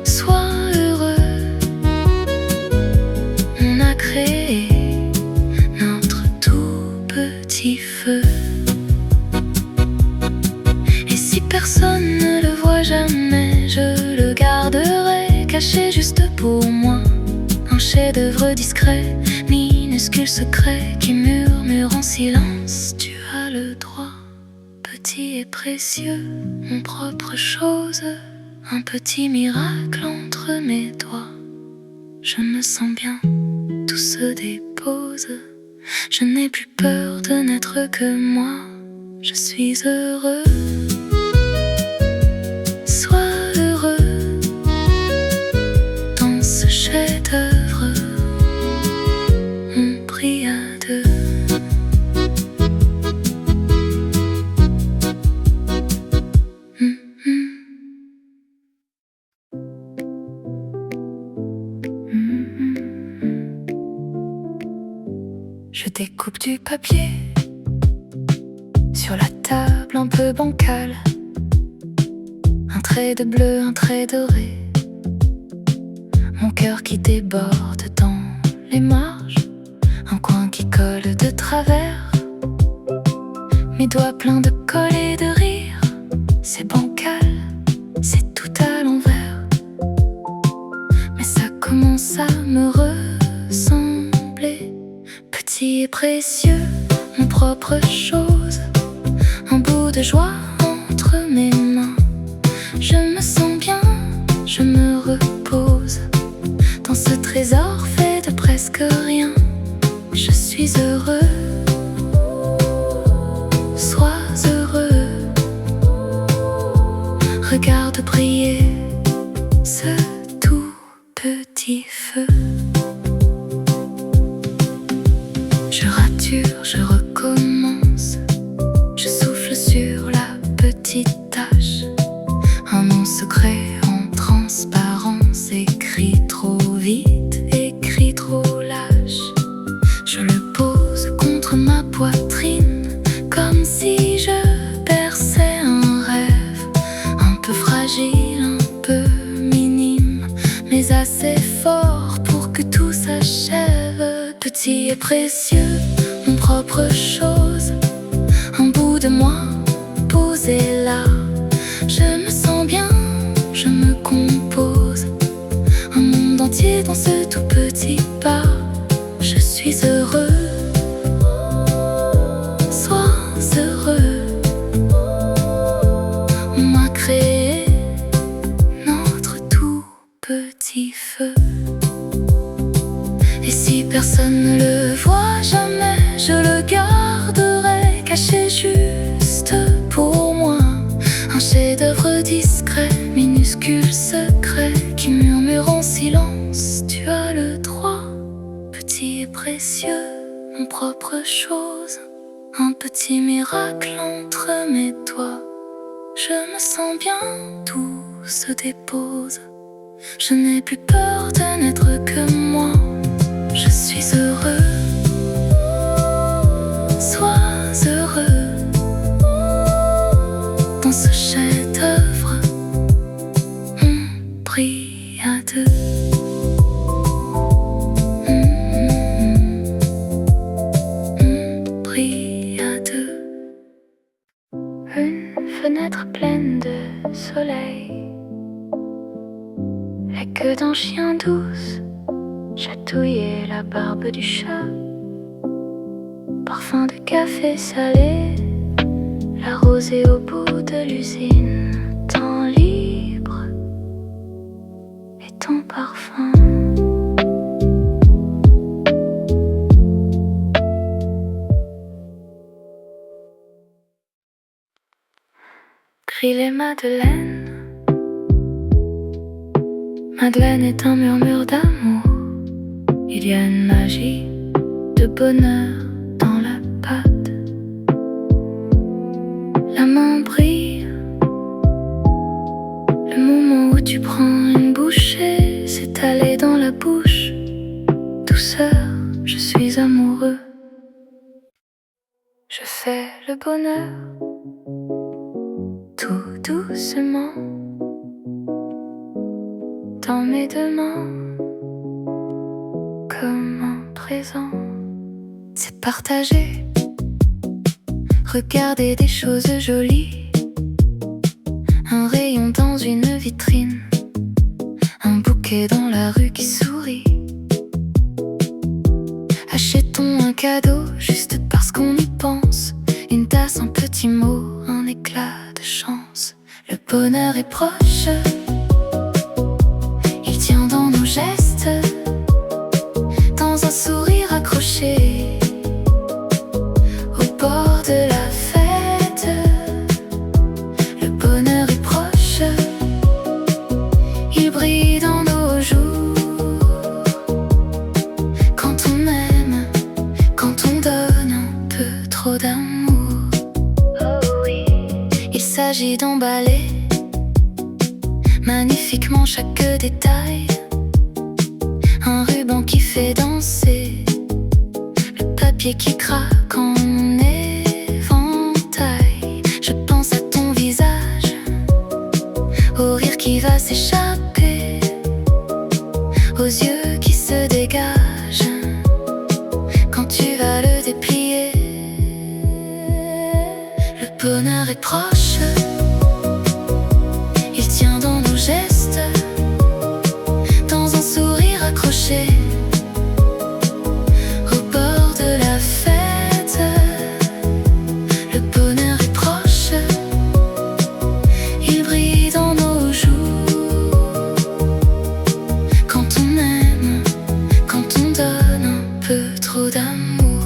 sois heureux. On a créé notre tout petit feu. Et si personne ne le voit jamais, je le garderai caché juste pour moi. Un chef-d'œuvre discret, minuscule secret qui murmure en silence. Tu as le droit, petit et précieux, mon propre chose, un petit miracle entre mes doigts. Je me sens bien, tout se dépose. Je n'ai plus peur de n'être que moi. Je suis heureux, sois heureux. Dans ce chef-d'œuvre, on brille à deux. Je découpe du papier sur la table un peu bancale. Un trait de bleu, un trait doré. Mon cœur qui déborde dans les marges. Un coin qui colle de travers. Mes doigts pleins de colle et de rire. C'est bancal, c'est tout à l'envers. Mais ça commence à me ressembler. Petit et précieux, mon propre chose, un bout de joie entre mes mains. Je me sens bien, je me repose dans ce trésor fait de presque rien. Je suis heureux, sois heureux. Regarde briller ce tout petit feu. Je rature, je recommence, je souffle sur la petite tache. Un nom secret en transparence, écrit trop vite, écrit trop lâche. Je le pose contre ma poitrine, comme si je berçais un rêve. Un peu fragile, un peu minime, mais assez fort pour que tout s'achève. Petit et précieux, mon propre chose, un bout de moi posé là. Je me sens bien, je me compose, un monde entier dans ce tout petit pas. Je suis heureux, sois heureux. On m'a créé notre tout petit feu. Et si personne ne le voit jamais, je le garderai caché juste pour moi. Un chef-d'œuvre discret, minuscule secret qui murmure en silence. Tu as le droit, petit et précieux, mon propre chose, un petit miracle entre mes doigts. Je me sens bien, tout se dépose. Je n'ai plus peur de n'être que moi. Je suis heureux, sois heureux. Dans ce chef-d'œuvre, on chatouiller la barbe du chat. Parfum de café salé, la rosée au bout de l'usine. Temps libre et ton parfum. Crient les madeleines. Madeleine est un murmure d'amour. Il y a une magie de bonheur dans la pâte. La main brille. Le moment où tu prends une bouchée, c'est allé dans la bouche. Douceur, je suis amoureux. Je fais le bonheur tout doucement dans mes deux mains, comme un présent. C'est partager, regarder des choses jolies, un rayon dans une vitrine, un bouquet dans la rue qui sourit. Achetons un cadeau juste parce qu'on y pense, une tasse, un petit mot, un éclat de chance. Le bonheur est proche, il tient dans nos gestes, dans un sourire accroché au bord de la fête. Le bonheur est proche, il brille dans nos jours. Quand on aime, quand on donne un peu trop d'amour. Oh oui. Il s'agit d'emballer magnifiquement chaque détail, un ruban qui fait danser, le papier qui craque en éventail. Je pense à ton visage, au rire qui va s'échapper, aux yeux qui se dégagent quand tu vas le déplier. Le bonheur est proche, il tient dans nos gestes, dans un sourire accroché au bord de la fête. Le bonheur est proche, il brille dans nos jours. Quand on aime, quand on donne un peu trop d'amour.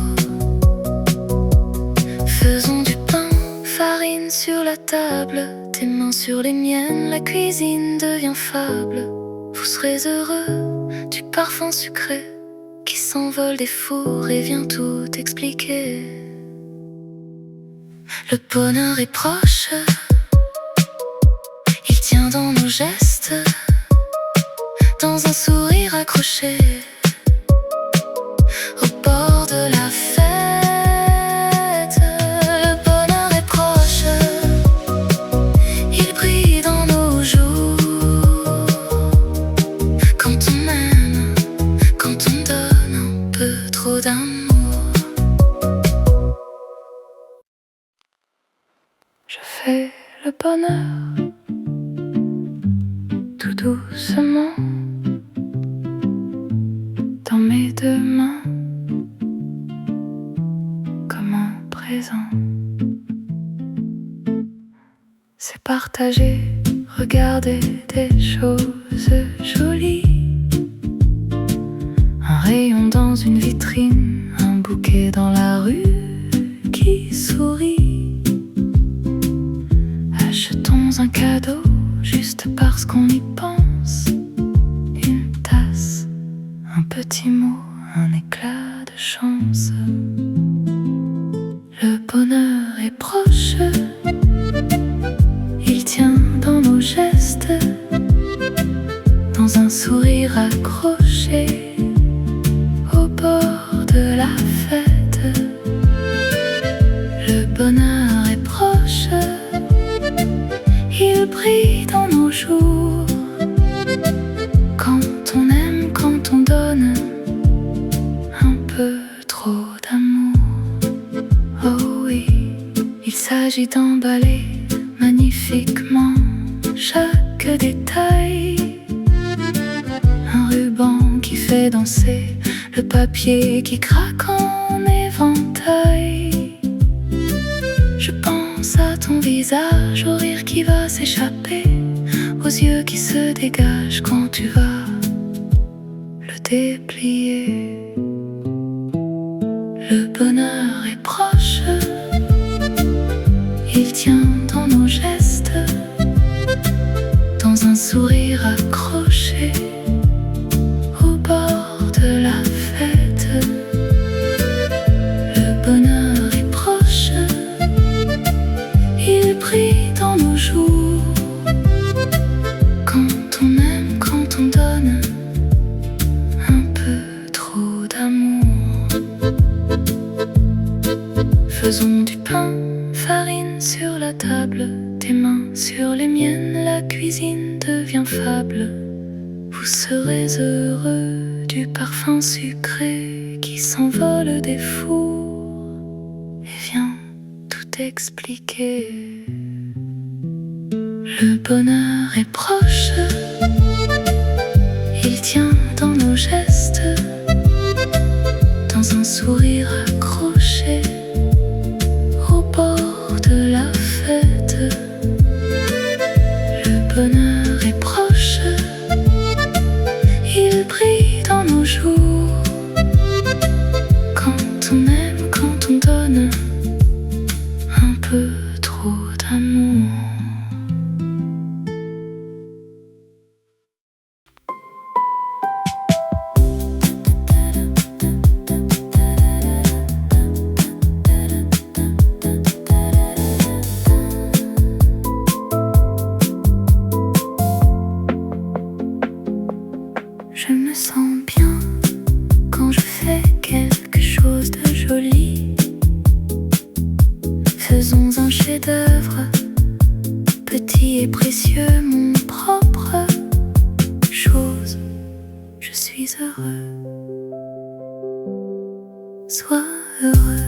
Faisons du pain, farine sur la table, tes mains sur les miennes, la cuisine devient fable. Vous serez heureux du parfum sucré qui s'envole des fours et vient tout expliquer. Le bonheur est proche, il tient dans nos gestes, dans un sourire accroché au bord de la fête. Le bonheur est proche, il brille dans nos jours. Quand on aime, quand on donne un peu trop d'amour. Je fais le bonheur tout doucement dans mes deux mains, comme un présent. C'est partager, regarder des choses jolies, un rayon dans une vitrine, un bouquet dans la rue qui sourit. Achetons un cadeau juste parce qu'on y pense, une tasse, un petit mot, un éclat de chance. Le bonheur est proche, il tient dans nos gestes, dans un sourire accroché au bord de la fête. Le bonheur est proche, il brille dans nos jours. Quand on aime, quand on donne un peu trop d'amour. Oh oui, il s'agit d'emballer magnifiquement chaque détail, un ruban qui fait fait danser le papier qui craque en éventail. Je pense à ton visage, au rire qui va s'échapper, aux yeux qui se dégagent quand tu vas le déplier. Le bonheur est proche, il tient dans nos gestes, dans un sourire accroché au bord de la fête. Le bonheur est proche, il brille dans nos jours. Quand on aime, quand on donne un peu trop d'amour. Faisons du pain, farine sur la table, tes mains sur les miennes, la cuisine devient fable. Vous serez heureux du parfum sucré qui s'envole des fours et vient tout expliquer. Le bonheur est proche, il tient dans nos gestes, dans un sourire accroché au bord de la fête. Le bonheur est proche, il brille dans nos jours. Quand on aime, quand on donne un peu trop d'amour. Je me sens bien quand je fais quelque chose de joli. Faisons un chef-d'œuvre, petit et précieux, mon propre chose. Je suis heureux, sois heureux.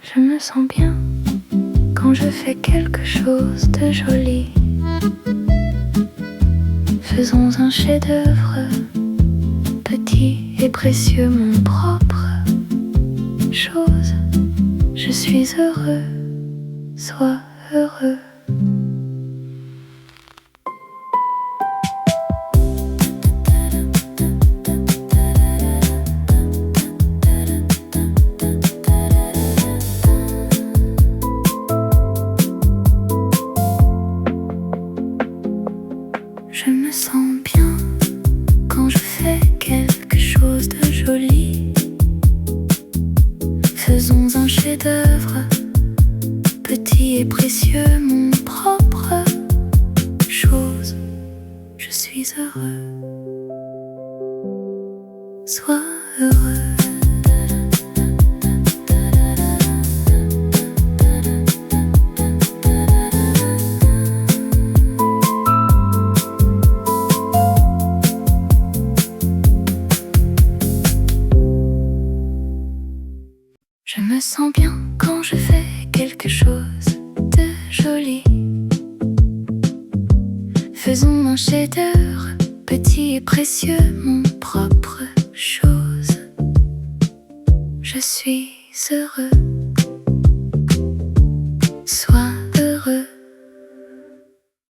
Je me sens bien quand je fais quelque chose de joli. Faisons un chef-d'œuvre, petit et précieux, mon propre chose. Je suis heureux, sois heureux. Je me sens bien quand je fais quelque chose de joli. Faisons un chef-d'œuvre, petit et précieux, mon propre chose. Je suis heureux, sois heureux. Je me sens bien quand je fais quelque chose de joli. Faisons un chef-d'œuvre, petit et précieux, mon propre chose. Je suis heureux, sois